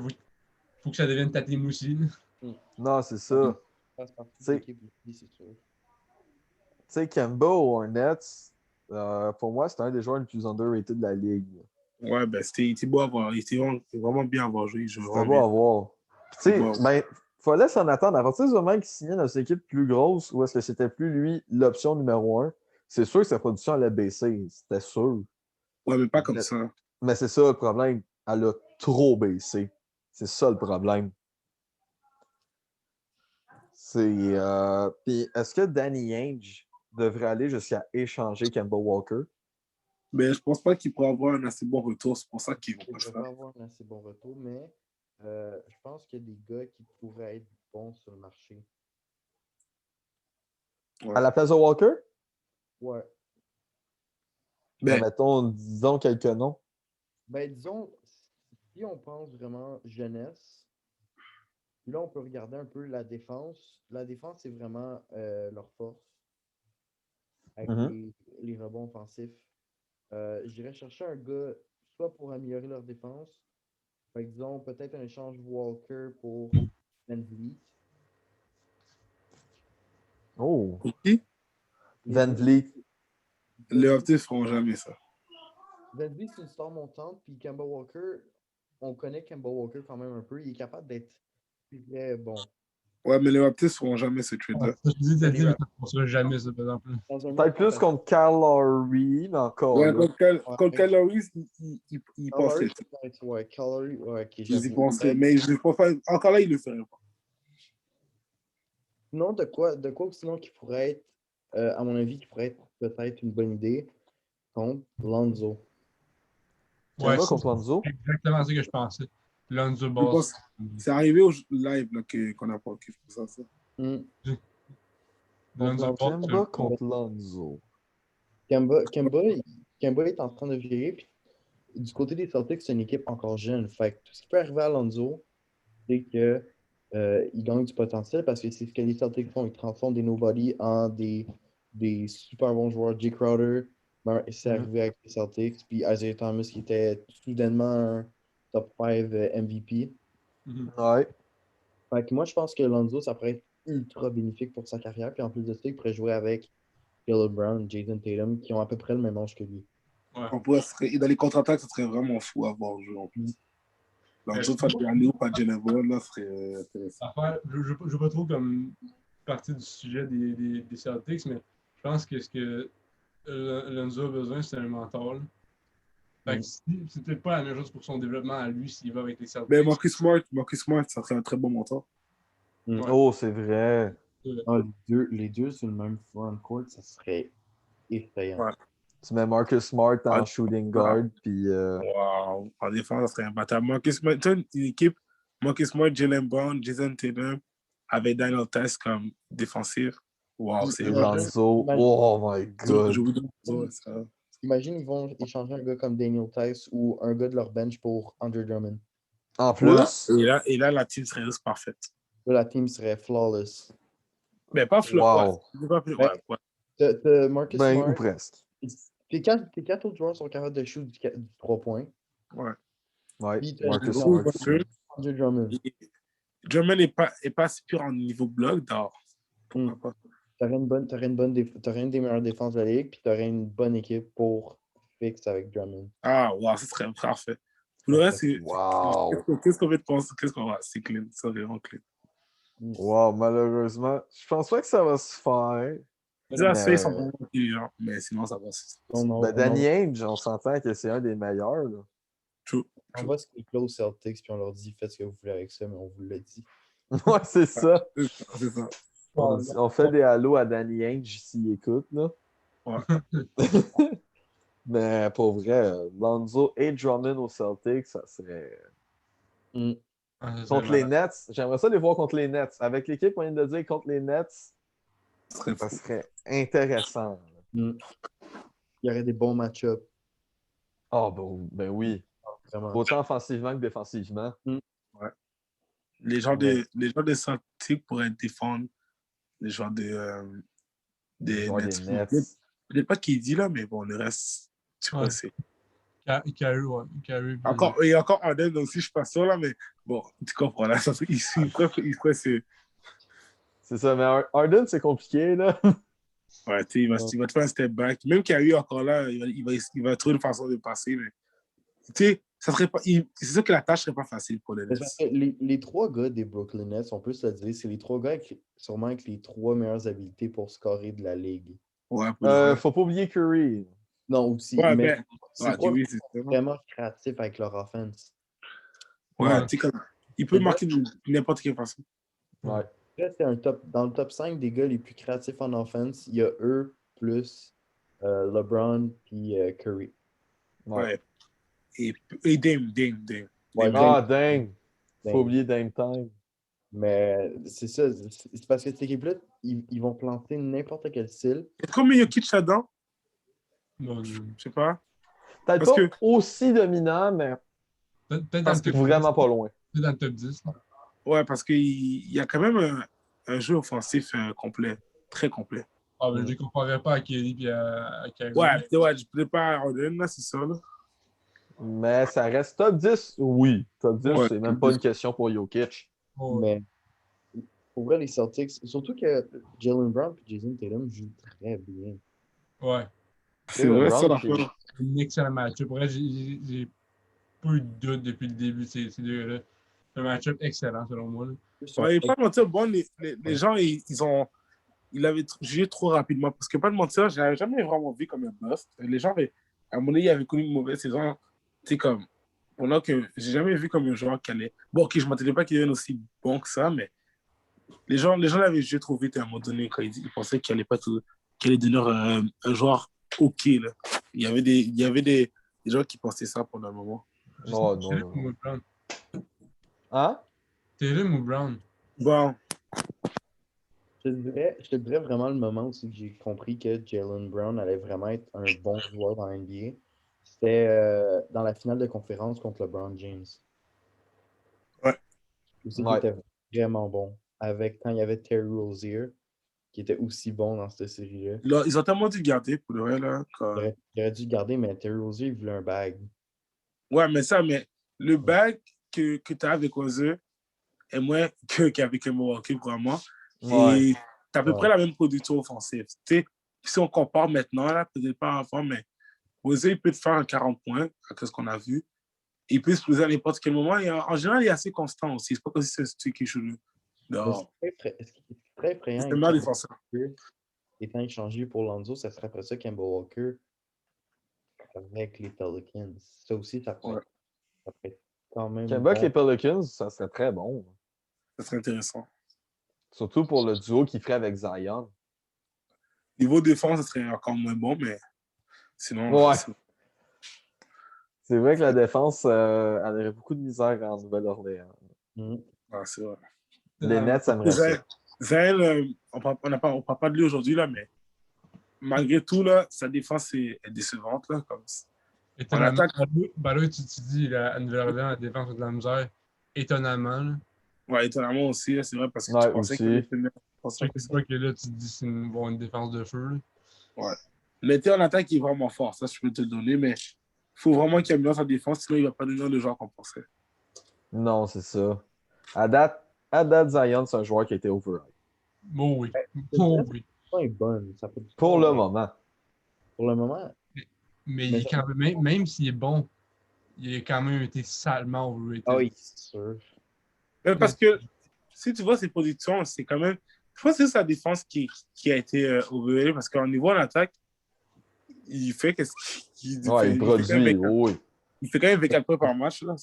[SPEAKER 6] Faut que ça devienne ta team aussi. Là.
[SPEAKER 1] Non, c'est ça.
[SPEAKER 3] Passe partie de
[SPEAKER 1] T'sais-
[SPEAKER 3] l'équipe aussi, c'est sûr.
[SPEAKER 1] Tu sais, Kemba aux Hornets, pour moi, c'est un des joueurs les plus underrated de la ligue.
[SPEAKER 2] Ouais, ben, il était beau à voir. Il était vraiment bien à avoir joué.
[SPEAKER 1] C'était beau à voir. Tu sais,
[SPEAKER 2] Wow.
[SPEAKER 1] ben, fallait s'en attendre. À partir du moment qu'il signait dans une équipe plus grosse, où est-ce que c'était plus lui l'option numéro 1, c'est sûr que sa production allait baisser. C'était sûr.
[SPEAKER 2] Ouais, mais pas comme ça.
[SPEAKER 1] Mais c'est ça le problème. Elle a trop baissé. C'est ça le problème. Puis est-ce que Danny Ainge devrait aller jusqu'à échanger Kemba Walker?
[SPEAKER 2] Mais je pense pas qu'il pourrait avoir un assez bon retour. C'est pour ça qu'ils vont
[SPEAKER 3] Il
[SPEAKER 2] pas le
[SPEAKER 3] devrait
[SPEAKER 2] faire.
[SPEAKER 3] avoir un assez bon retour, mais je pense qu'il y a des gars qui pourraient être bons sur le marché.
[SPEAKER 2] Ouais.
[SPEAKER 1] À la place de Walker?
[SPEAKER 3] Ouais.
[SPEAKER 1] Ben, mettons, disons quelques noms.
[SPEAKER 3] Ben, disons, si on pense vraiment jeunesse, là, on peut regarder un peu la défense. La défense, c'est vraiment leur force avec les rebonds offensifs. J'irais chercher un gars, soit pour améliorer leur défense, fait que, disons, peut-être un échange Walker pour Van Vliet.
[SPEAKER 1] Oh!
[SPEAKER 2] Qui?
[SPEAKER 1] Van Vliet.
[SPEAKER 2] Les Optics feront jamais ça.
[SPEAKER 3] Van c'est une star montante, puis Kemba Walker, on connaît Kemba Walker quand même un peu. Il est capable d'être très bon.
[SPEAKER 2] Ouais, mais les Raptors ne feront jamais ce trade-là.
[SPEAKER 6] Je dis, mais ça ne passera jamais, ça, par exemple.
[SPEAKER 1] Peut-être plus contre Kyle Lowry, mais encore
[SPEAKER 2] Ouais,
[SPEAKER 1] là.
[SPEAKER 2] contre Kyle Lowry, il penserait.
[SPEAKER 3] Ouais, Calorie, ouais, ok,
[SPEAKER 2] Ils y
[SPEAKER 3] j'avoue.
[SPEAKER 2] penseraient, mais je ne pense pas. Encore là, il le ferait pas.
[SPEAKER 3] Sinon, de quoi sinon qui pourrait être, à mon avis, qui pourrait être peut-être une bonne idée contre Lonzo.
[SPEAKER 6] Ouais,
[SPEAKER 1] Kemba
[SPEAKER 6] c'est
[SPEAKER 1] contre Lonzo.
[SPEAKER 6] exactement ce que je pensais. Lonzo
[SPEAKER 2] Je
[SPEAKER 6] Ball.
[SPEAKER 2] pense c'est arrivé au live là, qu'on a pas kiffé ça.
[SPEAKER 3] Hmm.
[SPEAKER 6] Lonzo Ball.
[SPEAKER 1] Kemba contre Lonzo.
[SPEAKER 3] Kemba est en train de virer. Puis, du côté des Celtics, c'est une équipe encore jeune. Fait que tout ce qui peut arriver à Lonzo, c'est que il gagne du potentiel parce que c'est ce que les Celtics font. Ils transforment des nobody en des super bons joueurs. Jay Crowder, c'est arrivé avec les Celtics. Puis Isaiah Thomas qui était soudainement un top 5 MVP.
[SPEAKER 1] Ouais.
[SPEAKER 3] Fait que moi, je pense que Lonzo, ça pourrait être ultra bénéfique pour sa carrière. Puis en plus de ça, il pourrait jouer avec Jalen Brown, Jason Tatum, qui ont à peu près le même âge que lui.
[SPEAKER 6] Ouais.
[SPEAKER 2] On pourrait, dans les contre-attaques, ça serait vraiment fou à voir jouer en plus. L'autre face à Léo, pas Jalen Brown, là, serait intéressant.
[SPEAKER 6] Je ne veux pas trop comme partie du sujet des Celtics, mais je pense que ce que Lonzo a besoin, c'est un mentor. Là. Fait que c'est peut-être pas la même chose pour son développement à lui s'il va avec les Celtics.
[SPEAKER 2] Mais Marcus Smart, ça serait un très bon mentor.
[SPEAKER 6] Ouais.
[SPEAKER 1] Oh, c'est vrai.
[SPEAKER 3] Ah, les deux sur le même front court, ça serait effrayant.
[SPEAKER 2] Ouais.
[SPEAKER 1] Tu mets Marcus Smart en
[SPEAKER 2] Ah,
[SPEAKER 1] shooting guard, puis
[SPEAKER 2] Wow. En défense, ça serait imbattable. Marcus Smart, une équipe, Marcus Smart, Jalen Brown, Jason Tatum, avec Daniel Tice comme défensif. Wow, c'est
[SPEAKER 1] Lonzo. Oh my god.
[SPEAKER 2] Je vous donne ça.
[SPEAKER 3] Imagine, ils vont échanger un gars comme Daniel Tice ou un gars de leur bench pour Andre Drummond.
[SPEAKER 1] En plus,
[SPEAKER 2] Et là, la team serait juste parfaite.
[SPEAKER 3] Là, la team serait flawless.
[SPEAKER 2] Mais pas flop.
[SPEAKER 1] wow.
[SPEAKER 2] Ouais.
[SPEAKER 3] T'as Marcus
[SPEAKER 1] Ben,
[SPEAKER 3] Smart.
[SPEAKER 1] ou presque.
[SPEAKER 3] Tes quatre autres joueurs sont capables de shoot du 3 points.
[SPEAKER 2] Ouais.
[SPEAKER 1] Ouais,
[SPEAKER 3] Puis t'as
[SPEAKER 1] Marcus
[SPEAKER 2] Smart.
[SPEAKER 3] Andre Drummond.
[SPEAKER 2] Drummond n'est pas si pur en niveau bloc d'or. Pourquoi pas?
[SPEAKER 3] T'aurais une des meilleures défenses de la ligue, puis t'aurais une bonne équipe pour fixe avec Drummond.
[SPEAKER 2] Ah, wow, ça serait parfait. Pour le reste,
[SPEAKER 1] Wow.
[SPEAKER 2] qu'est-ce qu'on va penser? Qu'est-ce qu'on va? C'est clean, c'est vraiment clean.
[SPEAKER 1] Wow, malheureusement, je pense pas que ça va se faire.
[SPEAKER 2] Déjà, ça, ils sont vraiment intelligents, mais sinon, ça va.
[SPEAKER 1] Ben, Danny Ainge, on s'entend que c'est un des meilleurs. Là.
[SPEAKER 3] On va se cliquer aux Celtics, puis on leur dit faites ce que vous voulez avec ça, mais on vous l'a dit.
[SPEAKER 1] Ouais, c'est ça.
[SPEAKER 2] C'est ça.
[SPEAKER 1] On fait des hallos à Danny Ainge s'il écoute, là.
[SPEAKER 2] Ouais.
[SPEAKER 1] Mais pour vrai, Lonzo et Drummond aux Celtics, ça serait. Contre les Nets, j'aimerais ça les voir contre les Nets. Avec l'équipe qu'on vient de dire contre les Nets, ça serait intéressant.
[SPEAKER 3] Il y aurait des bons match-ups.
[SPEAKER 1] Ah, ben oui.
[SPEAKER 3] Vraiment.
[SPEAKER 1] Autant offensivement que défensivement.
[SPEAKER 2] Ouais. Les gens des Celtics pourraient défendre les joueurs des Nets. Peut-être pas qui dit là, mais bon, le reste, tu vois, c'est.
[SPEAKER 6] Kyrie.
[SPEAKER 2] Et encore Harden aussi, je suis pas sûr là, mais bon, tu comprends là. Il ferait
[SPEAKER 1] c'est ça, mais Harden, c'est compliqué, là.
[SPEAKER 2] Ouais, tu sais, il va te faire un step back. Même Kyrie encore là, il va trouver une façon de passer, mais tu sais, ça serait pas. C'est sûr que la tâche serait pas facile pour les Nets.
[SPEAKER 3] Les trois gars des Brooklyn Nets, on peut se le dire, c'est les trois gars sûrement avec les trois meilleures habiletés pour scorer de la ligue.
[SPEAKER 2] Ouais,
[SPEAKER 1] faut pas oublier Curry.
[SPEAKER 3] Non, aussi.
[SPEAKER 2] Ouais,
[SPEAKER 3] mais
[SPEAKER 2] c'est
[SPEAKER 3] vraiment créatif avec leur offense.
[SPEAKER 2] Ouais, tu sais, il peut marquer n'importe quelle façon.
[SPEAKER 1] Ouais.
[SPEAKER 3] C'est dans le top 5 des gars les plus créatifs en offense, il y a eux plus LeBron puis Curry.
[SPEAKER 2] Ouais. Et Dame.
[SPEAKER 3] Ouais,
[SPEAKER 1] Dame. Faut oublier Dame Time.
[SPEAKER 3] Mais c'est ça. C'est parce que cette équipe-là, ils vont planter n'importe quel style.
[SPEAKER 2] Est-ce qu'on met Jokic là-dedans?
[SPEAKER 6] Non,
[SPEAKER 2] je sais pas.
[SPEAKER 1] Peut-être pas aussi dominant, mais
[SPEAKER 6] peut-être
[SPEAKER 1] vraiment pas loin.
[SPEAKER 6] Peut-être dans le top 10.
[SPEAKER 2] Ouais, parce qu'il y a quand même un jeu offensif complet, très complet.
[SPEAKER 6] Ah, mais je ne comparerais pas à Kelly et à Kyrie.
[SPEAKER 2] Ouais, je ne pas à Harden, là, c'est ça. Là.
[SPEAKER 1] Mais ça reste top 10, oui. Top 10, c'est même pas une question pour Jokic.
[SPEAKER 3] Mais pour vrai, les Celtics, surtout que Jalen Brown et Jason Tatum jouent très bien.
[SPEAKER 6] Ouais.
[SPEAKER 2] C'est vrai, ça, la
[SPEAKER 6] un excellent match-up. Pour vrai, j'ai pas eu de doute depuis le début de ces deux-là. Un match-up excellent, selon moi. Là.
[SPEAKER 2] Ouais, et pas de mentir, bon, les gens, ils l'avaient jugé trop rapidement. Parce que pas de mentir, je l'avais jamais vraiment vu comme un bust. Les gens, à un moment donné, ils avaient connu une mauvaise saison. Tu sais, comme, pendant que j'ai jamais vu comme un joueur qui allait. Bon, ok, je ne m'attendais pas qu'il devienne aussi bon que ça, mais les gens l'avaient jugé trop vite à un moment donné quand ils pensaient qu'il allait pas tout, qu'il allait devenir un joueur ok, là. Il y avait des gens qui pensaient ça pendant un moment.
[SPEAKER 1] Non, non,
[SPEAKER 6] Tatum
[SPEAKER 1] non.
[SPEAKER 6] ou Brown?
[SPEAKER 1] Hein?
[SPEAKER 6] Tatum ou Brown?
[SPEAKER 2] Bon,
[SPEAKER 3] Je te dirais vraiment le moment où j'ai compris que Jalen Brown allait vraiment être un bon joueur dans l'NBA. C'était dans la finale de conférence contre LeBron James.
[SPEAKER 2] Ouais.
[SPEAKER 3] Aussi, qui
[SPEAKER 1] Ouais.
[SPEAKER 3] était vraiment bon. Quand il y avait Terry Rozier, qui était aussi bon dans cette série-là.
[SPEAKER 2] là, ils ont tellement dû le garder pour le vrai, là.
[SPEAKER 3] Il aurait dû le garder, mais Terry Rozier, il voulait un bag.
[SPEAKER 2] Ouais, mais le bag que tu as avec Ozer est moins qu'avec le Milwaukee, vraiment.
[SPEAKER 1] Ouais.
[SPEAKER 2] Et tu as à peu
[SPEAKER 1] Ouais.
[SPEAKER 2] près la même production offensive. Tu sais, si on compare maintenant, là, peut-être pas avant, mais Ozer, il peut te faire un 40 points, à ce qu'on a vu. Il peut se poser à n'importe quel moment. Et en général, il est assez constant aussi. C'est pas comme si c'est un truc qui joue. Non.
[SPEAKER 3] Ce qui est très effrayant,
[SPEAKER 2] C'est le meilleur défenseur.
[SPEAKER 3] étant échangé pour Lonzo, ça serait après ça Kemba Walker avec les Pelicans. Ça aussi, ça pourrait être quand même
[SPEAKER 1] Kemba avec
[SPEAKER 3] bon.
[SPEAKER 1] les Pelicans, ça serait très bon.
[SPEAKER 2] Ça serait intéressant.
[SPEAKER 1] Surtout pour le duo qu'il ferait avec Zion.
[SPEAKER 2] Niveau défense, ça serait encore moins bon, mais sinon.
[SPEAKER 1] Ouais. C'est vrai que la défense, elle aurait beaucoup de misère en Nouvelle-Orléans.
[SPEAKER 2] C'est vrai.
[SPEAKER 1] Les Nets aimeraient ça.
[SPEAKER 2] Zayn, on ne parle pas de lui aujourd'hui, là, mais malgré tout, là, sa défense est décevante. Là, comme
[SPEAKER 6] Étonnamment, tu dis à Nouvelle-Orléans, la défense de la misère. Étonnamment. Là.
[SPEAKER 2] Ouais, étonnamment aussi, là, c'est vrai, parce que
[SPEAKER 1] Ouais,
[SPEAKER 2] tu pensais
[SPEAKER 1] aussi.
[SPEAKER 2] qu'il était
[SPEAKER 6] Je sais pas que là, tu te dis que c'est une défense de feu. Là.
[SPEAKER 2] Ouais. L'été en attaque, il est vraiment fort, ça, je peux te le donner, mais il faut vraiment qu'il améliore sa défense, sinon il ne va pas devenir le joueur qu'on pensait.
[SPEAKER 1] Non, c'est ça. À date, Zion, c'est un joueur qui a été overhyped.
[SPEAKER 6] Oh oui. Oh oui.
[SPEAKER 3] Est bonne. Ça peut
[SPEAKER 1] Pour le moment.
[SPEAKER 3] Pour le moment.
[SPEAKER 6] Mais il est quand même s'il est bon, il a quand même été salement overrated.
[SPEAKER 3] Ah oui, c'est sûr.
[SPEAKER 2] Mais parce que si tu vois ses productions, c'est quand même. Je pense que c'est sa défense qui a été overrated parce qu'au niveau en attaque, il fait qu'est-ce qu'il dit.
[SPEAKER 1] Ouais, il produit, oui.
[SPEAKER 2] Il fait quand même 24 points par match. Là,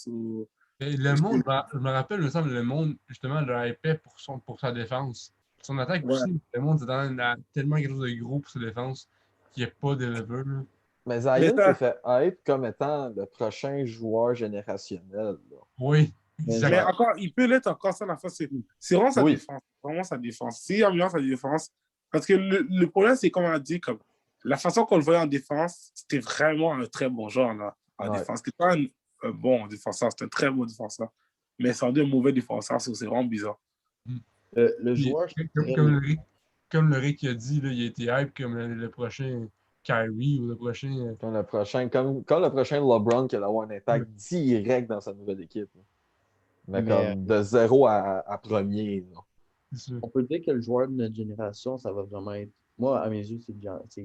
[SPEAKER 6] le monde, je me rappelle, il me semble, le monde, justement, le hypait pour sa défense. Son attaque aussi, le monde s'est tellement quelque chose de gros pour sa défense qu'il n'y a pas de level.
[SPEAKER 1] Mais Zion s'est fait hype comme étant le prochain joueur générationnel. Là.
[SPEAKER 6] Oui.
[SPEAKER 2] Mais encore, il peut l'être encore ça la fois. C'est vraiment sa défense. Vraiment sa défense. S'il améliore sa défense. Parce que le problème, c'est comme on a dit, comme la façon qu'on le voyait en défense, c'était vraiment un très bon joueur là, en défense. C'était pas un bon défenseur, c'était un très bon défenseur. Mais c'est un mauvais défenseur, c'est vraiment bizarre.
[SPEAKER 3] Le joueur.
[SPEAKER 6] Comme le Rick a dit, là, il a été hype comme le prochain Kyrie ou le prochain.
[SPEAKER 1] Comme le prochain LeBron qui allait avoir un impact direct dans sa nouvelle équipe. Là. Mais comme de 0 à premier. Là.
[SPEAKER 3] On peut dire que le joueur de notre génération, ça va vraiment être. Moi, à mes yeux, c'est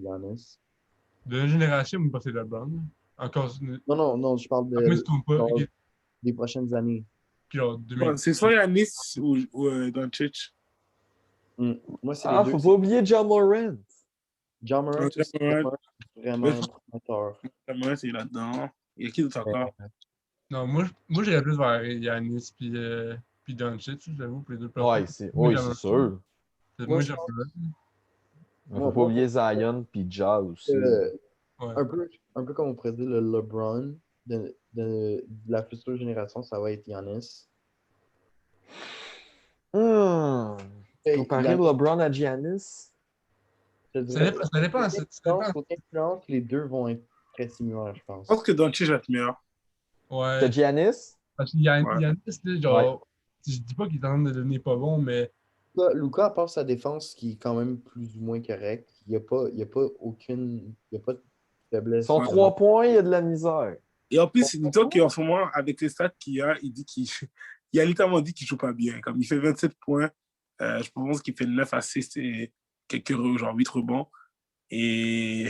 [SPEAKER 3] Giannis.
[SPEAKER 6] De notre génération, ou pas c'est LeBron? Encore.
[SPEAKER 3] Non, je parle des prochaines années.
[SPEAKER 2] C'est soit Giannis ou Doncic.
[SPEAKER 3] Moi, c'est
[SPEAKER 1] faut pas oublier Ja Morant.
[SPEAKER 3] Ja Morant, c'est vraiment prometteur.
[SPEAKER 2] Ja Morant, il est là-dedans. Il y a qui d'autre encore?
[SPEAKER 6] Non, moi j'irais plus vers Giannis puis Doncic, j'avoue, pour les deux
[SPEAKER 1] oui, c'est sûr.
[SPEAKER 6] Moi, j'aime
[SPEAKER 1] Il ne faut pas oublier Zion puis Ja aussi.
[SPEAKER 3] Un peu comme on pourrait dire le LeBron de la future génération, ça va être Giannis.
[SPEAKER 1] Comparer LeBron à Giannis?
[SPEAKER 6] Ça dépend.
[SPEAKER 3] Côté influence, les deux vont être très similaires, je pense.
[SPEAKER 2] Je pense que Doncic va être meilleur.
[SPEAKER 6] Ouais.
[SPEAKER 1] Que Giannis?
[SPEAKER 6] Parce qu'il y a Giannis, genre, je dis pas qu'il est en train de devenir pas bon, mais.
[SPEAKER 3] Luka, à part sa défense qui est quand même plus ou moins correcte, il n'y a pas aucune. Il n'y a pas de faiblesse.
[SPEAKER 1] Son 3 points, il y a de la misère.
[SPEAKER 2] Et en plus, dis-toi qu'en ce moment, avec les stats qu'il y a, il a littéralement dit qu'il ne joue pas bien. Comme il fait 27 points, je pense qu'il fait 9 assists et quelques genre 8 rebonds. Et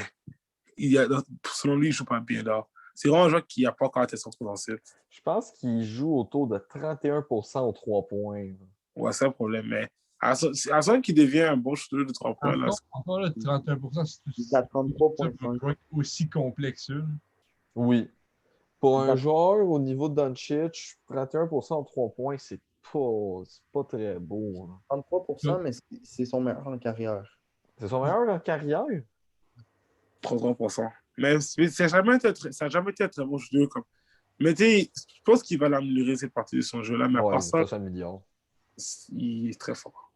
[SPEAKER 2] selon lui, il joue pas bien là. C'est vraiment un joueur qui n'a pas encore atteint son potentiel.
[SPEAKER 1] Je pense qu'il joue autour de 31% aux 3 points.
[SPEAKER 2] Ouais, c'est un problème. Mais à ce qui devient un bon shooter de 3 points, là,
[SPEAKER 6] Encore là, 31%,
[SPEAKER 3] Il est à
[SPEAKER 6] pour un
[SPEAKER 3] 33,5.
[SPEAKER 6] joueur aussi complexe. Là.
[SPEAKER 1] Oui. Pour un joueur au niveau de Doncic, 31% aux 3 points, c'est pas très beau. Hein.
[SPEAKER 3] 33%, mais c'est son meilleur en carrière.
[SPEAKER 1] C'est son meilleur en carrière?
[SPEAKER 2] 33%. Mais ça n'a jamais été un très bon shooter. Mais tu sais, je pense qu'il va l'améliorer cette partie de son jeu-là. Mais à
[SPEAKER 1] Ouais,
[SPEAKER 2] part ça,
[SPEAKER 1] ça s'améliore.
[SPEAKER 2] il est très fort.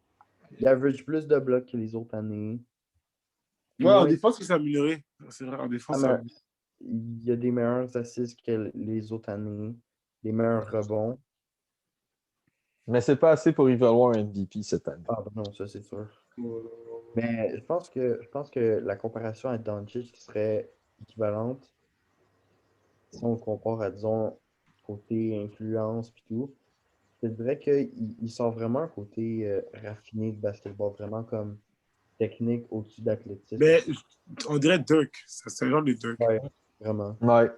[SPEAKER 3] Il average plus de blocs que les autres années.
[SPEAKER 2] Ouais, en
[SPEAKER 3] Ouais,
[SPEAKER 2] défense, il s'est amélioré. C'est vrai, en défense, ça...
[SPEAKER 3] il y a des meilleurs assists que les autres années, des meilleurs rebonds.
[SPEAKER 1] Mais c'est pas assez pour y valoir un MVP cette année.
[SPEAKER 3] Ah non, ça c'est sûr. Mais je pense que la comparaison à Doncic serait équivalente si on compare à, disons, côté influence et tout. Je dirais qu'il sort vraiment un côté raffiné de basketball, vraiment comme technique au-dessus d'athlétisme.
[SPEAKER 2] Mais on dirait Dirk. C'est le genre de Dirk.
[SPEAKER 3] Ouais, vraiment.
[SPEAKER 1] Ouais.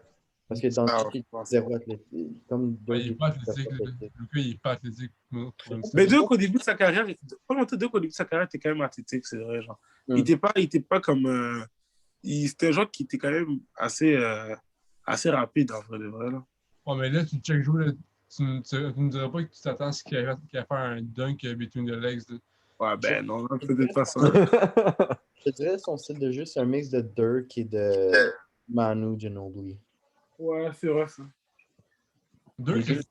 [SPEAKER 3] Parce que dans
[SPEAKER 2] Ah,
[SPEAKER 3] il
[SPEAKER 2] je pense.
[SPEAKER 3] zéro athlétique. Comme
[SPEAKER 6] Ouais,
[SPEAKER 3] Dirk
[SPEAKER 6] il est
[SPEAKER 3] est
[SPEAKER 6] pas
[SPEAKER 3] zéro
[SPEAKER 6] athlétique. Là.
[SPEAKER 3] athlétique.
[SPEAKER 6] Lucas, il est pas athlétique.
[SPEAKER 2] Mais Dirk, au début de sa carrière, pas longtemps, Dirk, au début de sa carrière, était quand même athlétique, c'est vrai. Genre. Il était pas comme. C'était un joueur qui était quand même assez rapide, en vrai, de vrai. Là.
[SPEAKER 6] Ouais, mais là, tu check jouer, là, tu ne diras pas que tu t'attends à ce qu'il va faire un dunk between the legs. Là.
[SPEAKER 2] Ouais, ben non, peut-être pas ça.
[SPEAKER 3] Je dirais son style de jeu, c'est un mix de Dirk et de Manu Ginobili.
[SPEAKER 2] Ouais, c'est vrai, ça.
[SPEAKER 6] Deux, j'aime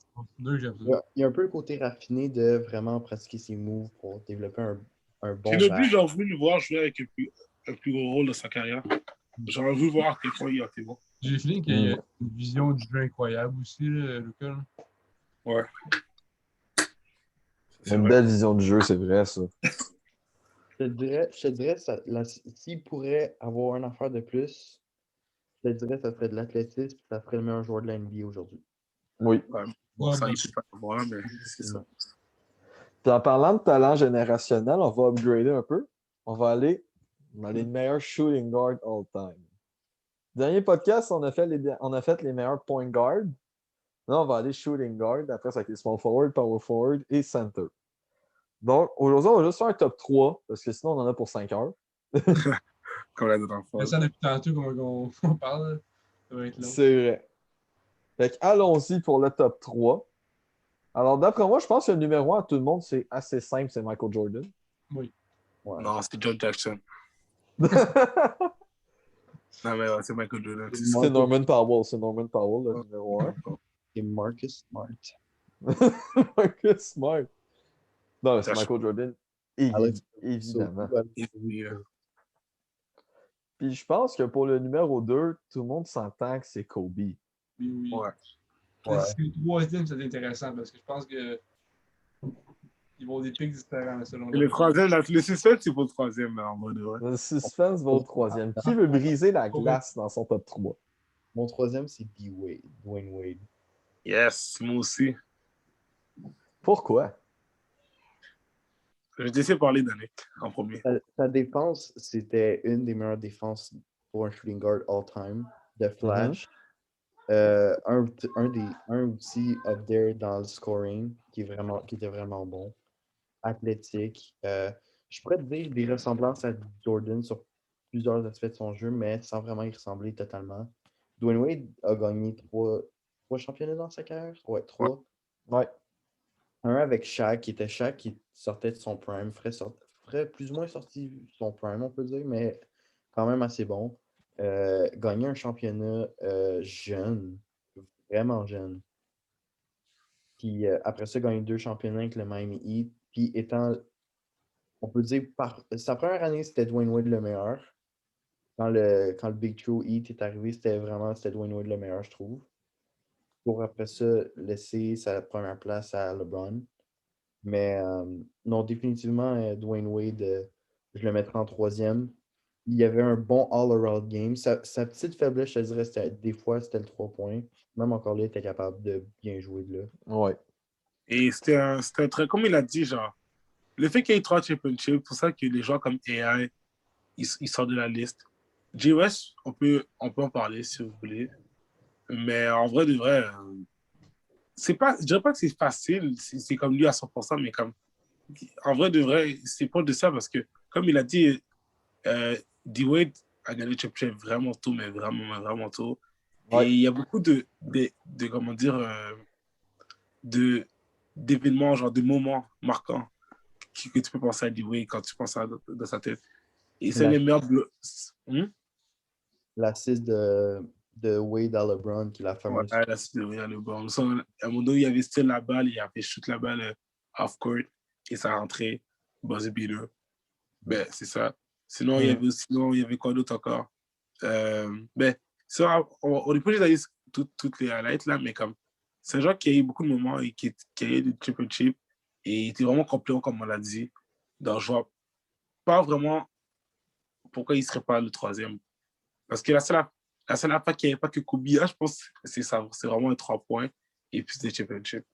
[SPEAKER 6] ça.
[SPEAKER 3] Il y a un peu le côté raffiné de vraiment pratiquer ses moves pour développer un bon
[SPEAKER 2] Ginobili,
[SPEAKER 3] back.
[SPEAKER 2] j'ai voulu le voir jouer avec un plus gros rôle dans sa carrière. J'aurais voulu voir à quel point il a été bon.
[SPEAKER 6] J'ai le feeling qu'il y a une vision du jeu incroyable aussi, là, Lucas. Là.
[SPEAKER 2] Ouais.
[SPEAKER 1] Une belle vision du jeu, c'est vrai, ça.
[SPEAKER 3] Je te dirais s'il pourrait avoir une affaire de plus, je te dirais ça serait de l'athlétisme, ça serait le meilleur joueur de la NBA aujourd'hui.
[SPEAKER 1] Oui.
[SPEAKER 2] Ouais. Bon,
[SPEAKER 6] Ouais,
[SPEAKER 2] ça,
[SPEAKER 6] mais-
[SPEAKER 2] il peut pas le voir, mais c'est ça.
[SPEAKER 1] Puis en parlant de talent générationnel, on va upgrader un peu. On va aller dans les meilleurs shooting guards all time. Dernier podcast, on a fait les meilleurs point guards. Là, on va aller shooting guard. Après, ça va être small forward, power forward et center. Donc, aujourd'hui, on va juste faire un top 3 parce que sinon, on en a pour 5 heures.
[SPEAKER 2] Comme la dernière fois.
[SPEAKER 6] C'est ça depuis tantôt qu'on parle. Ça va être long.
[SPEAKER 1] C'est vrai. Fait que allons-y pour le top 3. Alors, d'après moi, je pense que le numéro 1 à tout le monde, c'est assez simple, c'est Michael Jordan.
[SPEAKER 6] Oui.
[SPEAKER 3] Ouais.
[SPEAKER 2] Non, c'est John Jackson. Non, mais ouais, c'est Michael Jordan.
[SPEAKER 1] C'est Norman Powell. C'est Norman Powell, le numéro 1.
[SPEAKER 3] C'est Marcus Smart.
[SPEAKER 1] Marcus Smart. Non, c'est
[SPEAKER 2] Ça,
[SPEAKER 1] Michael Jordan.
[SPEAKER 3] Alex
[SPEAKER 1] Évidemment.
[SPEAKER 2] Oui,
[SPEAKER 1] Puis je pense que pour le numéro 2, tout le monde s'entend que c'est Kobe.
[SPEAKER 6] Oui, oui.
[SPEAKER 2] ouais.
[SPEAKER 3] Ouais.
[SPEAKER 6] Le troisième, c'est intéressant parce que je pense que ils vont des pics différents selon
[SPEAKER 2] Et le troisième, le suspense, c'est pour le troisième, là, en mode vrai.
[SPEAKER 1] Le suspense va au troisième. Qui veut briser la glace dans son top 3?
[SPEAKER 3] Mon troisième, c'est Dwayne Wade.
[SPEAKER 2] Yes, moi aussi.
[SPEAKER 1] Pourquoi?
[SPEAKER 2] Je vais essayer de parler d'Annick en premier.
[SPEAKER 3] Sa défense, c'était une des meilleures défenses pour un shooting guard all-time, de Flash. Un aussi up there dans le scoring qui était vraiment bon. Athlétique. Je pourrais te dire des ressemblances à Jordan sur plusieurs aspects de son jeu, mais sans vraiment y ressembler totalement. Dwayne Wade a gagné trois championnats dans sa carrière. Ouais, 3.
[SPEAKER 1] Ouais.
[SPEAKER 3] Un avec Shaq, qui sortait de son prime, ferait plus ou moins sorti de son prime, on peut dire, mais quand même assez bon. Gagner un championnat jeune, vraiment jeune. Puis après ça, gagner 2 championnats avec le Miami Heat. Puis on peut dire, sa première année, c'était Dwayne Wade le meilleur. Quand le Big True Heat est arrivé, c'était Dwayne Wade le meilleur, je trouve. Pour après ça, laisser sa première place à LeBron. Mais non, définitivement, Dwayne Wade, je le mettrais en troisième. Il y avait un bon all-around game. Sa petite faiblesse, je te dirais, des fois, c'était le 3 points. Même encore là, il était capable de bien jouer de là.
[SPEAKER 1] Ouais.
[SPEAKER 2] Et c'était un très, comme il a dit, genre, le fait qu'il y ait 3 championships, c'est pour ça que les gens comme AI, ils sortent de la liste. Jay West, on peut en parler si vous voulez. Mais en vrai, de vrai, je dirais pas que c'est facile, c'est comme lui à 100%, mais comme, en vrai, de vrai, c'est pas de ça parce que, comme il a dit, D-Wade a gagné le championship vraiment tôt, mais vraiment tôt.
[SPEAKER 1] Ouais.
[SPEAKER 2] Et il y a beaucoup comment dire, d'événements, genre de moments marquants que tu peux penser à D-Wade quand tu penses dans sa tête. Et c'est
[SPEAKER 3] La-
[SPEAKER 2] les meilleurs
[SPEAKER 3] L'assist de Wade à LeBron, qui est la
[SPEAKER 2] Ouais,
[SPEAKER 3] fameuse.
[SPEAKER 2] là, c'est le bon. À un moment donné, il avait still la balle, il avait shoot la balle off-court et ça rentrait. Buzzer beater. Ben, c'est ça. Sinon, il y avait quoi d'autre encore? Ben, ça, on n'est pas juste d'aller toutes les highlights là, mais comme c'est un joueur qui a eu beaucoup de moments et qui a eu des triple chips et il était vraiment complet, comme on l'a dit. Donc, je vois pas vraiment pourquoi il ne serait pas le troisième. Parce que la seule affaire qu'il n'y avait pas que Kobe a, je pense, c'est ça. C'est vraiment un 3 points et plus des championships.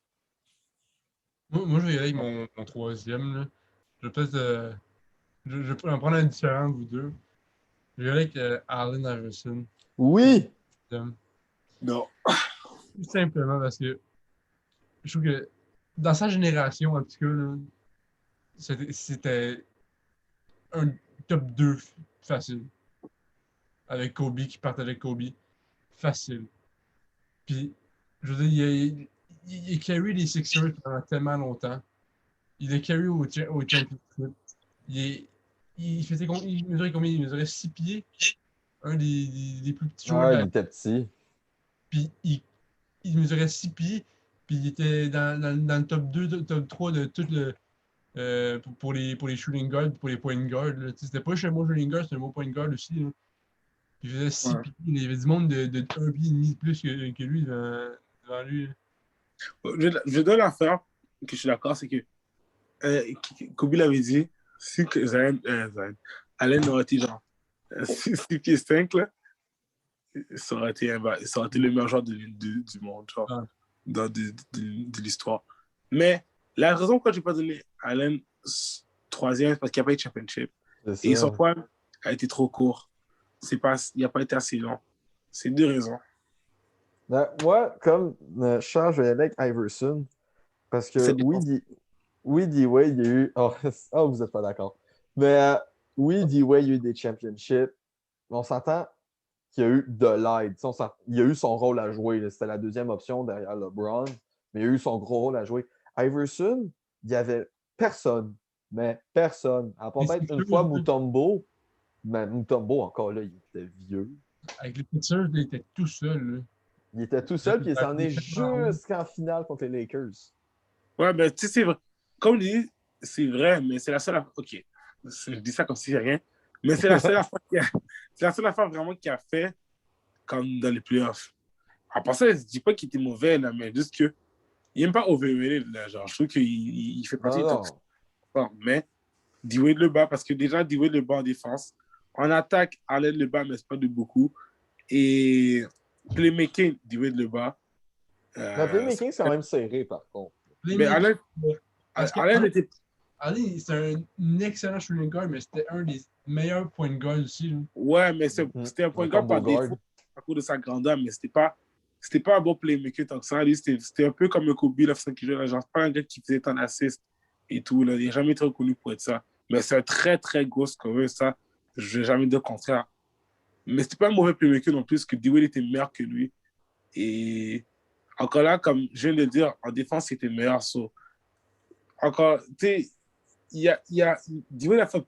[SPEAKER 6] Moi, je vais y aller avec mon troisième. Là. Je vais peut-être. Je peux en prendre un différent de vous deux. Je vais y aller avec Allen Iverson.
[SPEAKER 1] Oui!
[SPEAKER 2] Non.
[SPEAKER 6] Tout simplement parce que je trouve que dans sa génération, en tout cas, là, c'était un top 2 facile. Avec Kobe, qui partait avec Kobe. Facile. Puis, je veux dire, il a carry les Sixers pendant tellement longtemps. Il a carry au championship. Il mesurait combien? Il mesurait 6 pieds. Un des plus petits joueurs
[SPEAKER 1] Ah,
[SPEAKER 6] de
[SPEAKER 1] il
[SPEAKER 6] la.
[SPEAKER 1] était petit.
[SPEAKER 6] Puis il mesurait 6 pieds. Puis il était dans le top 2, top 3 de tout le. Pour les shooting guards, pour les point guards. C'était pas juste un mot shooting guard, c'était un mot point guard aussi. Là. Puis il faisait 6 pieds. Il y avait du monde de 1 pied et demi de plus que lui devant lui.
[SPEAKER 2] Je donne l'affaire que je suis d'accord, c'est que Kobe l'avait dit, si que Allen aurait été genre 6 pieds 5, là, ça aurait été le meilleur joueur du monde, genre,
[SPEAKER 6] Ah.
[SPEAKER 2] de l'histoire. Mais la raison pourquoi je n'ai pas donné Allen troisième, c'est parce qu'il n'y a pas eu de championship. Et son point a été trop court. Il n'a pas été assez long. C'est deux raisons.
[SPEAKER 1] Ben, moi, comme Charles, je vais aller avec Iverson. Parce que oui, D-Wade, il y a eu. Oh, oh vous n'êtes pas d'accord. Mais oui, D-Wade, il y a eu des championships. Mais on s'entend qu'il y a eu de l'aide. Il y a eu son rôle à jouer. C'était la deuxième option derrière LeBron. Mais il y a eu son gros rôle à jouer. Iverson, il n'y avait personne. Mais personne. À part peut-être une fois Mutombo. Mais Mutombo, encore là, il était vieux.
[SPEAKER 6] Avec les Sixers, il était tout seul. Là.
[SPEAKER 1] Il était tout seul, puis il s'en est jusqu'en finale contre les Lakers.
[SPEAKER 2] Ouais, ben, tu sais, c'est vrai. Comme je dis, c'est vrai, mais c'est la seule affaire. OK. Je dis ça comme si c'est rien. Mais c'est la seule affaire c'est la seule affaire vraiment qu'il a fait comme dans les playoffs. En passant, je dis pas qu'il était mauvais, là, mais juste que il n'aime pas overrated, là. Genre, je trouve qu'il fait partie du top 100. Mais D-Wade le bat, parce que déjà, D-Wade le bat en défense. En attaque, Allen le bat, mais c'est pas de beaucoup. Et playmaking, D-Wade le bat.
[SPEAKER 1] Le playmaking, c'est quand même serré, par contre.
[SPEAKER 2] Mais Allen était.
[SPEAKER 6] Allen, c'est un excellent shooting guard, mais c'était un des meilleurs point guards aussi. Là.
[SPEAKER 2] Ouais, mais c'était un point guard par défaut à cause de sa grandeur, mais c'était pas un bon playmaker tant que ça. Lui, c'était un peu comme le Kobe, là, qui jouait, genre, pas un gars qui faisait tant d'assists et tout. Là. Il n'a jamais été reconnu pour être ça. Mais c'est un très, très gros scoreur, ça. Je n'ai jamais dit le contraire. Mais c'était pas un mauvais playmaker non plus, que D-Wade était meilleur que lui. Et encore là, comme je viens de le dire, en défense, c'était meilleur. So. Encore, tu sais, D-Wade a fait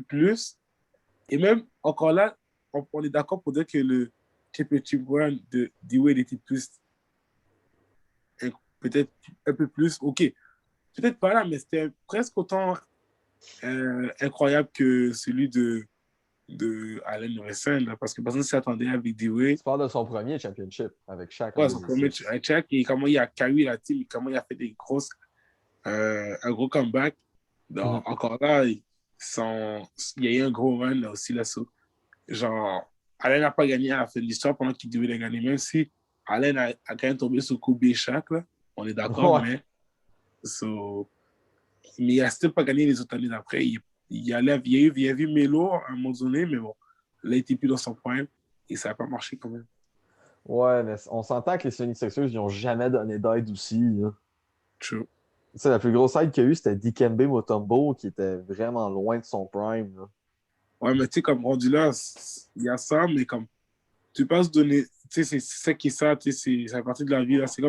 [SPEAKER 2] plus. Et même, encore là, on est d'accord pour dire que le championship run de D-Wade était plus, peut-être un peu plus, ok, peut-être pas là, mais c'était presque autant incroyable que celui de Allen Iverson, parce que personne ne s'y attendait avec D-Wade.
[SPEAKER 1] Tu parles de son premier championship avec Shaq.
[SPEAKER 2] Ouais, son premier avec Shaq, et comment il a carry la team, et comment il a fait un gros comeback. Donc, encore là, il y a eu un gros run là aussi, là, genre, Allen n'a pas gagné à la fin de l'histoire pendant qu'il devait gagner, même si Allen a quand même tombé sur Kobe et Shaq, là. On est d'accord, mais il n'a still pas gagné les autres années d'après. Il y a eu Melo à un moment donné, mais bon, là, il était plus dans son prime et ça n'a pas marché quand même.
[SPEAKER 1] Ouais, mais on s'entend que les 76ers, ils n'ont jamais donné d'aide aussi. Là.
[SPEAKER 2] True.
[SPEAKER 1] Tu sais, la plus grosse aide qu'il y a eu, c'était Dikembe Mutombo, qui était vraiment loin de son prime. Là.
[SPEAKER 2] Ouais, mais tu sais, comme rendu là, il y a ça, mais comme tu peux pas se donner, tu sais, c'est ça qui est ça, tu sais, c'est la partie de la vie, là. C'est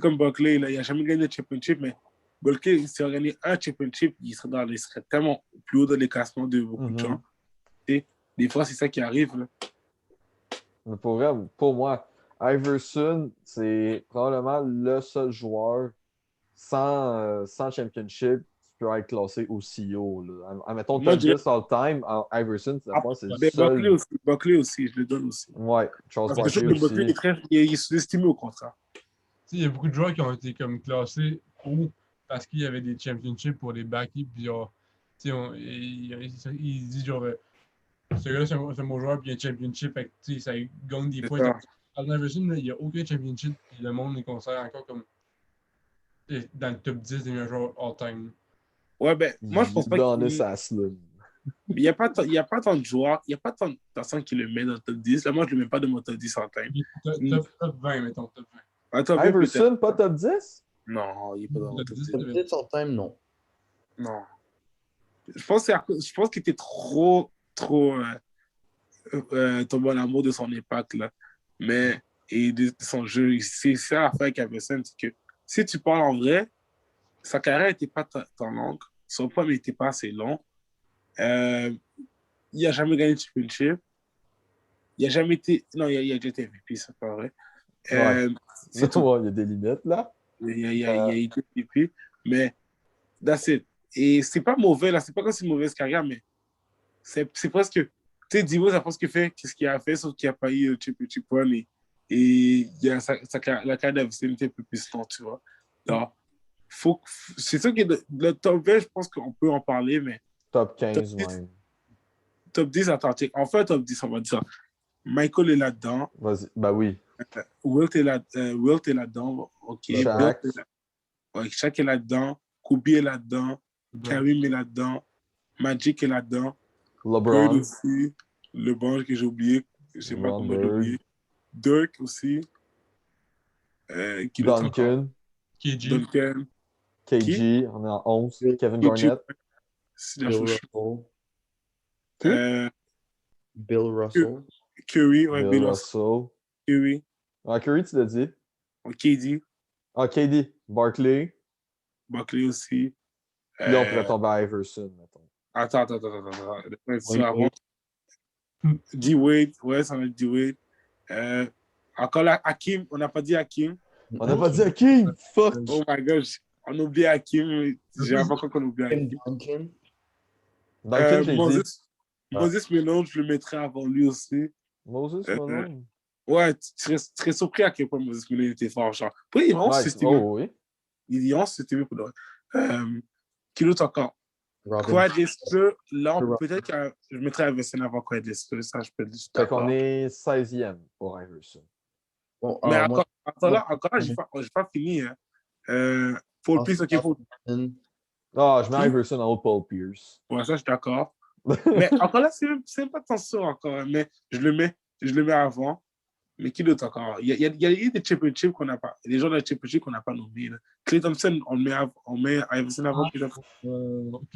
[SPEAKER 2] comme Buckley, là, il n'a jamais gagné de championship, mais Buckley, s'il a gagné un championship, il serait tellement plus haut dans les classements de beaucoup de gens. Tu sais, des fois, c'est ça qui arrive, là.
[SPEAKER 1] Mais pour vrai, pour moi, Iverson, c'est probablement le seul joueur sans championship qui peut être classé aussi haut. Là. Admettons,
[SPEAKER 2] Moi,
[SPEAKER 1] top
[SPEAKER 2] je dirais,
[SPEAKER 1] 10 all-time, Iverson, c'est le
[SPEAKER 2] ben,
[SPEAKER 1] seul.
[SPEAKER 2] Buckley aussi, je le donne aussi.
[SPEAKER 1] Ouais, Charles
[SPEAKER 2] Parce que je
[SPEAKER 1] Barkley
[SPEAKER 2] trouve que Buckley
[SPEAKER 1] aussi.
[SPEAKER 2] il est sous-estimé au contraire.
[SPEAKER 6] Il y a beaucoup de joueurs qui ont été comme classés haut parce qu'il y avait des championships pour les backer. Puis genre, il dit genre, ce gars-là, c'est un bon joueur, puis il y a un championship, fait que, ça gagne des
[SPEAKER 2] C'est
[SPEAKER 6] points.
[SPEAKER 2] ça.
[SPEAKER 6] Allen Iverson, il n'y a aucun championship, puis le monde les considère encore comme dans le top 10 des meilleurs joueurs all-time.
[SPEAKER 2] Ouais, ben, moi, je pense pas
[SPEAKER 1] Dans
[SPEAKER 2] qu'il
[SPEAKER 1] sa slum.
[SPEAKER 2] il n'y a pas tant de joueurs, il n'y a pas tant de personnes qui le mettent dans le top 10. Là, moi, je ne le mets pas dans mon top 10 en time.
[SPEAKER 6] Top 20, mettons, top 20.
[SPEAKER 2] Attends,
[SPEAKER 1] Iverson, pas top 10?
[SPEAKER 2] Non, il n'est pas dans mon top 10.
[SPEAKER 3] Peut-être en time, non.
[SPEAKER 2] Non. Je pense qu'il était trop tombé en amour de son impact, là. Mais, et de son jeu. C'est ça l'affaire avec Iverson, c'est que si tu parles en vrai, sa carrière n'était pas tant longue. Son point n'était pas assez long. Il n'a jamais gagné de championship. Il n'a jamais été. Non, il a déjà été MVP, c'est pas vrai.
[SPEAKER 1] C'est tout. Ouais, il y a des limites, là.
[SPEAKER 2] Il a été MVP. Mais, that's it. Et c'est pas mauvais, là. C'est pas comme si une mauvaise carrière, mais c'est presque. Tu sais, Divo, ça a presque fait ce qu'il a fait, sauf qu'il n'a pas eu le championship run. Et il a la carrière d'Avicenne était un peu plus lente, tu vois. Alors, c'est ça qui est le top 20, je pense qu'on peut en parler, mais.
[SPEAKER 1] Top 15, même.
[SPEAKER 2] Top 10, attends, en fait, top 10, on va dire ça. Michael est là-dedans.
[SPEAKER 1] Vas-y. Ben oui.
[SPEAKER 2] Wilt est là-dedans. OK.
[SPEAKER 1] Shaq.
[SPEAKER 2] Ouais, Shaq est là-dedans. Kobe est là-dedans. Karim est là-dedans. Magic est là-dedans.
[SPEAKER 1] LeBron.
[SPEAKER 2] Bird aussi. LeBron que j'ai oublié. Je sais pas comment j'ai oublié. Dirk aussi.
[SPEAKER 1] Duncan.
[SPEAKER 6] KG.
[SPEAKER 1] KG, on est en 11. Kevin Garnett.
[SPEAKER 3] Bill Russell.
[SPEAKER 2] Curry, ouais,
[SPEAKER 1] Bill Russell.
[SPEAKER 2] Curry.
[SPEAKER 1] Ah, Curry, tu l'as dit.
[SPEAKER 2] KD.
[SPEAKER 1] Ah, KD. Barkley.
[SPEAKER 2] Barkley aussi.
[SPEAKER 1] Là, on pourrait tomber à Iverson, mettons.
[SPEAKER 2] Attends. D-Wade, ouais, ça va être D-Wade. Encore là, Hakim, on n'a pas dit Hakim.
[SPEAKER 1] On n'a pas dit Hakim, fuck!
[SPEAKER 2] Oh my gosh, on a oublié Hakim. J'ai l'impression qu'on a oublié Hakim.
[SPEAKER 1] Duncan, j'ai dit.
[SPEAKER 2] Moses Malone, je le mettrais avant lui aussi.
[SPEAKER 1] Moses Malone?
[SPEAKER 2] Ouais, tu serais surpris à quel point Moses Malone était fort. Genre. Puis, il est vraiment systémé.
[SPEAKER 1] Oh oui.
[SPEAKER 2] Il est vraiment systémé pour le qui l'autre encore? Clyde Drexler, là, peut-être que je mettrais Iverson avant Clyde Drexler, ça, je peux le dire.
[SPEAKER 1] Fait qu'on est 16e pour Iverson.
[SPEAKER 2] Bon, mais encore là, j'ai pas fini. Hein. Paul Pierce, OK,
[SPEAKER 1] Ah, je mets Iverson en haut de Paul Pierce.
[SPEAKER 2] Ouais, ça, je suis d'accord. Mais encore là, c'est même pas tant sûr encore. Mais je le mets avant. Mais qui d'autre encore? Il y a des championships qu'on n'a pas. Des gens de la championship qu'on n'a pas nommés. Clay Thompson, on met Iverson avant.
[SPEAKER 6] Clay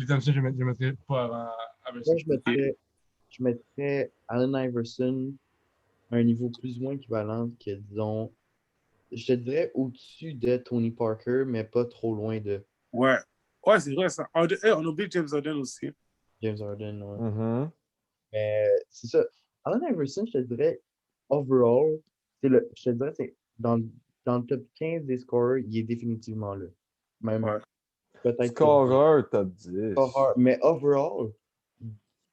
[SPEAKER 6] Thompson, je ne mettrais pas avant Iverson.
[SPEAKER 3] Moi, je mettrais Allen Iverson à un niveau plus ou moins équivalent que, disons, je te dirais au-dessus de Tony Parker, mais pas trop loin de.
[SPEAKER 2] Ouais, c'est vrai ça. On oublie James Harden aussi.
[SPEAKER 3] James Harden, ouais.
[SPEAKER 1] Mm-hmm.
[SPEAKER 3] Mais c'est ça. Allen Iverson, je te dirais, overall, je te dirais, c'est dans le top 15 des scorers, il est définitivement là. Même peut-être.
[SPEAKER 1] Scoreur top 10.
[SPEAKER 3] Scoreur, mais overall,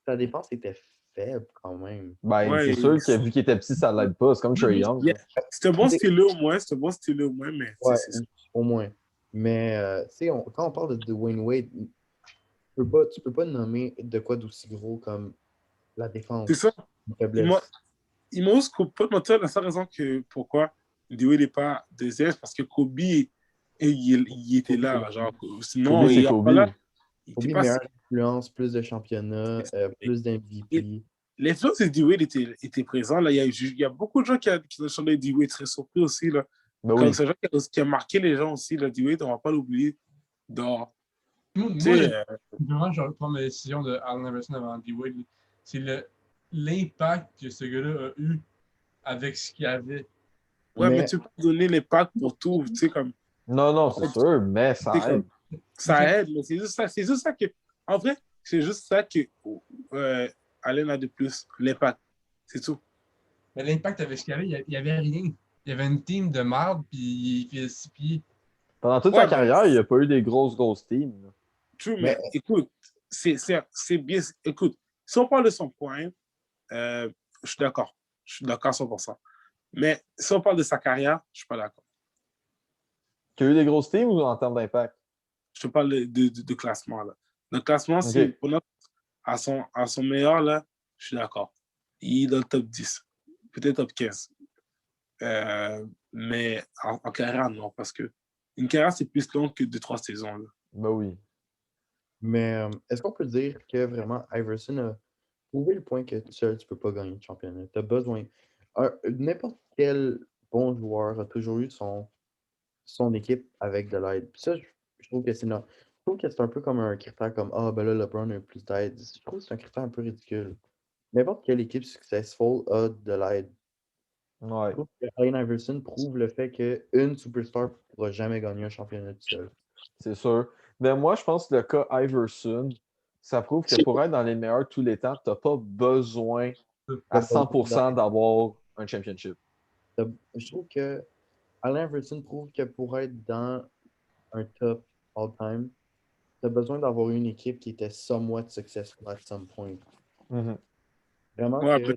[SPEAKER 3] sa défense était faible quand même.
[SPEAKER 1] Ben, ouais, c'est sûr que vu qu'il était petit, ça l'aide pas. C'est comme Trae Young.
[SPEAKER 2] Yeah. C'est un bon style au moins. Mais.
[SPEAKER 3] Ouais, au moins. Mais, tu sais, quand on parle de Dwayne Wade, tu peux pas nommer de quoi d'aussi gros comme la défense.
[SPEAKER 2] C'est ça. Il m'a aussi pas de mentir, la seule raison que pourquoi Dwayne n'est pas deuxième, parce que Kobe, il était là. Genre, sinon, il
[SPEAKER 3] Kobe, meilleure influence, plus de championnats, plus d'MVP.
[SPEAKER 2] l'influence de D-Wade était présente. Là. Il y a beaucoup de gens qui ont chanté D-Wade très surpris aussi. Là.
[SPEAKER 1] Ben
[SPEAKER 2] Comme
[SPEAKER 1] oui.
[SPEAKER 2] c'est un gens qui a marqué les gens aussi. Là, D-Wade, on ne va pas l'oublier. Donc,
[SPEAKER 6] Moi,
[SPEAKER 2] tu sais,
[SPEAKER 6] vraiment, je vais prendre ma décision de Allen Iverson avant D-Wade. C'est l'impact que ce gars-là a eu avec ce qu'il avait.
[SPEAKER 2] ouais, mais
[SPEAKER 3] Mais
[SPEAKER 2] tu peux pas donner l'impact pour tout. Tu sais, comme,
[SPEAKER 1] Non, c'est sûr, mais
[SPEAKER 2] tu sais,
[SPEAKER 1] ça aide.
[SPEAKER 2] ça aide, mais c'est juste ça que, en vrai, c'est juste ça que Allen a de plus, l'impact. C'est tout.
[SPEAKER 6] Mais l'impact avec ce qu'il avait, il n'y avait rien. Il y avait une team de marde, puis il fait 6 pieds.
[SPEAKER 1] Pendant toute
[SPEAKER 2] Ouais,
[SPEAKER 1] sa
[SPEAKER 2] mais-
[SPEAKER 1] carrière, il n'y a pas eu des grosses teams. Là.
[SPEAKER 2] True,
[SPEAKER 3] Mais-
[SPEAKER 2] mais écoute, c'est bien. Écoute, si on parle de son point, je suis d'accord. Je suis d'accord à 100%. Mais si on parle de sa carrière, je suis pas d'accord.
[SPEAKER 1] Qu'il y a eu des grosses teams ou en termes d'impact?
[SPEAKER 2] Je te parle de classement. Là. Le classement,
[SPEAKER 1] Ok.
[SPEAKER 2] c'est à son meilleur, là, je suis d'accord. Il est dans le top 10, peut-être top 15. Mais en carrière, non, parce que une carrière, c'est plus long que 2-3 saisons. Là.
[SPEAKER 1] Ben oui.
[SPEAKER 3] Mais est-ce qu'on peut dire que vraiment Iverson a prouvé le point que seul tu peux pas gagner le championnat? Tu as besoin. N'importe quel bon joueur a toujours eu son équipe avec de l'aide. Puis ça, je trouve que je trouve que c'est un peu comme un critère comme ah ben là LeBron a plus d'aide. Je trouve que c'est un critère un peu ridicule. N'importe quelle équipe successful a de l'aide.
[SPEAKER 1] Ouais.
[SPEAKER 3] Je trouve que Allen Iverson prouve le fait qu'une superstar ne pourra jamais gagner un championnat tout seul.
[SPEAKER 1] C'est sûr. Mais moi, je pense que le cas Iverson, ça prouve que pour être dans les meilleurs de tous les temps, tu n'as pas besoin à 100% d'avoir un championship.
[SPEAKER 3] Je trouve que Allen Iverson prouve que pour être dans un top all-time, tu as besoin d'avoir une équipe qui était somewhat successful at some point.
[SPEAKER 1] Mhm.
[SPEAKER 3] Vraiment
[SPEAKER 2] Ouais,
[SPEAKER 3] que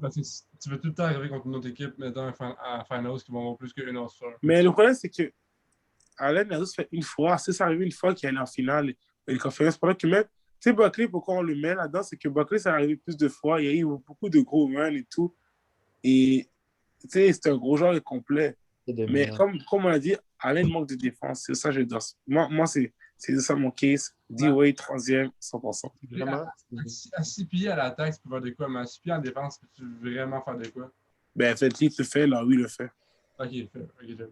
[SPEAKER 6] Parce que tu veux tout le temps arriver contre une autre équipe, mais dans à finals qui vont avoir plus qu'une autre star.
[SPEAKER 2] mais le problème, c'est que Allen a juste fait une fois. C'est arrivé une fois qu'il est allé en finale et les conférences. Pendant que même, tu sais, Buckley, pourquoi on le met là-dedans, c'est que Buckley, ça arrivé plus de fois. Il y a eu beaucoup de gros runs et tout. Et tu sais, c'est un gros joueur et complet.
[SPEAKER 3] c'est de
[SPEAKER 2] Mais
[SPEAKER 3] merde.
[SPEAKER 2] comme on l'a dit, Allen manque de défense. C'est ça, je dois. Moi c'est ça mon case. D-Wade, troisième, 100%.
[SPEAKER 3] Vraiment,
[SPEAKER 6] À 6 pieds à l'attaque, tu peux faire de quoi, mais à 6 pieds en défense, peux-tu vraiment faire de quoi?
[SPEAKER 2] Ben, Fetty le fait, là, oui, il le fait.
[SPEAKER 6] Ok, il fait. Ok, j'aime.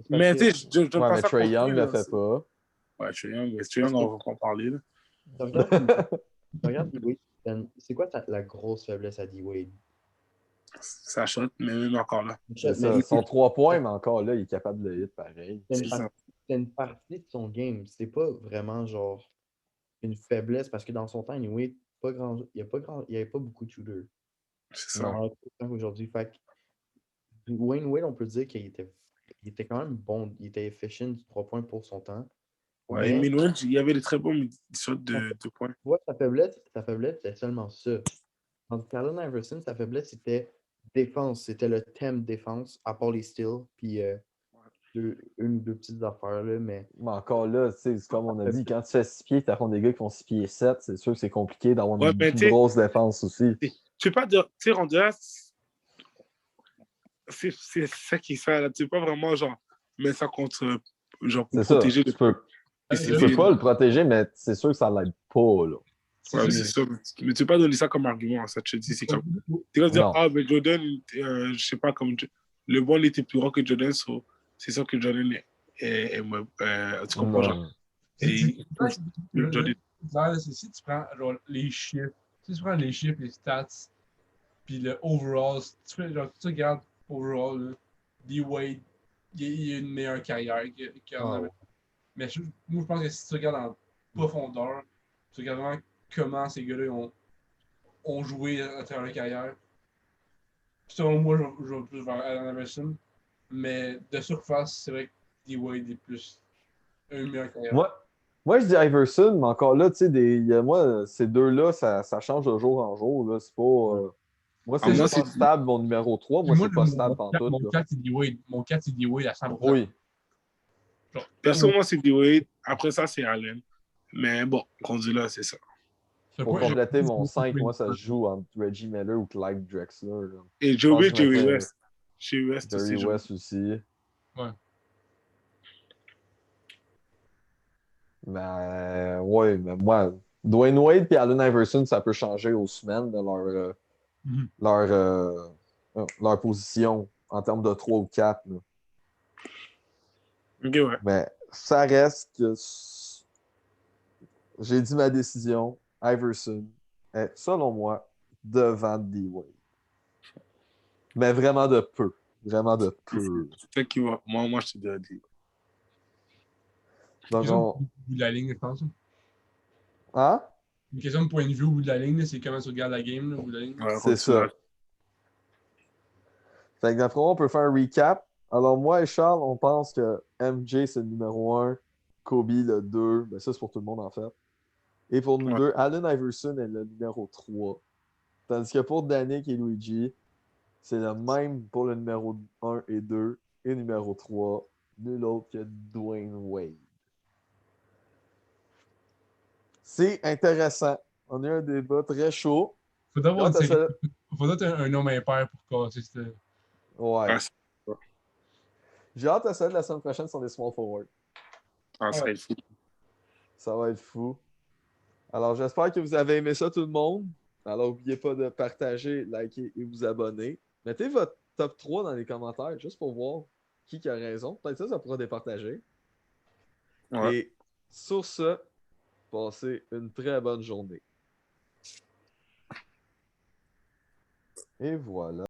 [SPEAKER 2] Mais tu sais, je
[SPEAKER 1] Ouais,
[SPEAKER 2] pense
[SPEAKER 1] mais
[SPEAKER 2] pas
[SPEAKER 1] Trae Young
[SPEAKER 2] contre lui,
[SPEAKER 1] ne le
[SPEAKER 2] là,
[SPEAKER 1] fait
[SPEAKER 2] c'est-
[SPEAKER 1] pas.
[SPEAKER 2] Ouais, Trae Young, mais Trae Young, on va pas en parler. Là.
[SPEAKER 3] tu regardes D-Wade, c'est quoi la grosse faiblesse à D-Wade?
[SPEAKER 2] Ça shot, mais même encore là.
[SPEAKER 1] C'est
[SPEAKER 3] Mais
[SPEAKER 1] ça. Son 3 points, mais encore là, il est capable de le hit pareil.
[SPEAKER 3] c'est
[SPEAKER 2] C'est ça.
[SPEAKER 3] une partie de son game. C'est pas vraiment genre une faiblesse parce que dans son temps, anyway, il n'y avait pas beaucoup de shooters.
[SPEAKER 2] C'est ça.
[SPEAKER 3] Alors, aujourd'hui, fait que Wayne Wade, on peut dire qu'il était quand même bon. Il était efficient du 3 points pour son temps.
[SPEAKER 2] Ouais,
[SPEAKER 3] Mais
[SPEAKER 2] Minwell, il y avait des très bons shots de points.
[SPEAKER 3] tu vois, sa faiblesse, c'était seulement ça. Tandis qu'Allen Iverson, sa faiblesse, c'était défense. C'était le thème défense, à part les steals, puis une ou deux petites affaires, là, mais
[SPEAKER 1] Mais encore là, c'est comme on a dit, quand tu fais 6 pieds, tu affrontes des gars qui font 6 pieds 7, c'est sûr que c'est compliqué d'avoir
[SPEAKER 2] Ouais, mais
[SPEAKER 1] une
[SPEAKER 2] tu sais,
[SPEAKER 1] grosse défense aussi.
[SPEAKER 2] tu sais pas dire, tu sais, rendu là, c'est ça qui fait, là. Tu sais pas vraiment, genre, mettre ça contre, genre, pour
[SPEAKER 1] C'est ça.
[SPEAKER 2] protéger
[SPEAKER 1] Tu
[SPEAKER 2] les
[SPEAKER 1] peux, tu peux pas le protéger, mais c'est sûr que ça l'aide pas. Là.
[SPEAKER 2] Ouais, c'est ça. Mais tu peux pas donner ça comme argument, ça, tu te dis, c'est comme. Tu vas dire,
[SPEAKER 1] Non.
[SPEAKER 2] ah, mais Jordan, je sais pas, comme. Le bon était plus grand que Jordan, c'est sûr que Jordan tu comprends, genre.
[SPEAKER 1] Non.
[SPEAKER 2] Et Jordan.
[SPEAKER 6] Si tu prends genre, les chiffres, si tu prends les chiffres, les stats, puis le overall, si tu, fais, genre, tu regardes overall, là, D-Wade, il a une meilleure carrière
[SPEAKER 3] Oh.
[SPEAKER 6] Mais moi, je pense que si tu regardes en profondeur, tu regardes vraiment comment ces gars-là ont joué à travers leur carrière. Puis selon moi, je vais plus vers Allen Iverson. Mais de surface, c'est vrai que D-Wade est plus une meilleure carrière.
[SPEAKER 1] Moi, je dis Iverson, mais encore là, tu sais, moi, ces deux-là, ça change de jour en jour. Là. C'est pas, moi, c'est
[SPEAKER 2] moi,
[SPEAKER 1] juste pas stable, mon numéro 3. Moi, c'est pas stable pantoute.
[SPEAKER 6] Mon 4, c'est D-Wade. Mon 4, c'est D-Wade à 100%.
[SPEAKER 1] Oui.
[SPEAKER 6] Genre,
[SPEAKER 2] Perso, moi, c'est D-Wade. Après ça, c'est Allen. Mais bon, rendu là, c'est ça.
[SPEAKER 1] Pour compléter mon 5, moi, ça se joue entre Reggie Miller ou Clyde Drexler. Là.
[SPEAKER 2] Et Jerry West. Jerry West
[SPEAKER 1] Jerry
[SPEAKER 2] aussi.
[SPEAKER 1] West aussi.
[SPEAKER 6] Ouais.
[SPEAKER 1] Mais ouais, mais moi, Dwayne Wade et Allen Iverson, ça peut changer aux semaines de
[SPEAKER 6] Mhm.
[SPEAKER 1] leur position en termes de 3 ou 4. Là.
[SPEAKER 2] Ok, ouais.
[SPEAKER 1] Mais ça reste que j'ai dit ma décision. Iverson est, selon moi, devant D-Wade. Mais vraiment de peu. Vraiment de peu.
[SPEAKER 2] C'est toi qui va. Moi, je te dis.
[SPEAKER 6] Une
[SPEAKER 1] Donc,
[SPEAKER 6] question
[SPEAKER 1] on...
[SPEAKER 6] au bout de la ligne, je pense.
[SPEAKER 1] Hein?
[SPEAKER 6] Une question de point de vue au bout de la ligne, là, c'est comment tu regardes la game là, au bout de la ligne.
[SPEAKER 2] Ouais,
[SPEAKER 1] C'est ça. Fait que d'après moi, on peut faire un recap. Alors, moi et Charles, on pense que MJ, c'est le numéro 1, Kobe, le 2. Ben, ça, c'est pour tout le monde, en fait. Et pour nous
[SPEAKER 2] Ouais.
[SPEAKER 1] deux, Allen Iverson est le numéro 3. Tandis que pour Danick et Luigi, c'est le même pour le numéro 1 et 2 et numéro 3. Nul autre que Dwayne Wade. C'est intéressant. On a eu un débat très chaud.
[SPEAKER 6] Faudrait avoir
[SPEAKER 1] Quand ça...
[SPEAKER 6] faudrait un nom impair pour casser cette.
[SPEAKER 1] Ouais.
[SPEAKER 2] Ouais,
[SPEAKER 1] J'ai hâte à ça de la semaine prochaine sur les small forward.
[SPEAKER 2] ça va être fou.
[SPEAKER 1] Ça va être fou. Alors, j'espère que vous avez aimé ça, tout le monde. Alors, n'oubliez pas de partager, liker et vous abonner. Mettez votre top 3 dans les commentaires, juste pour voir qui a raison. Peut-être ça pourra départager.
[SPEAKER 2] Ouais.
[SPEAKER 1] Et sur ce, passez une très bonne journée. Et voilà.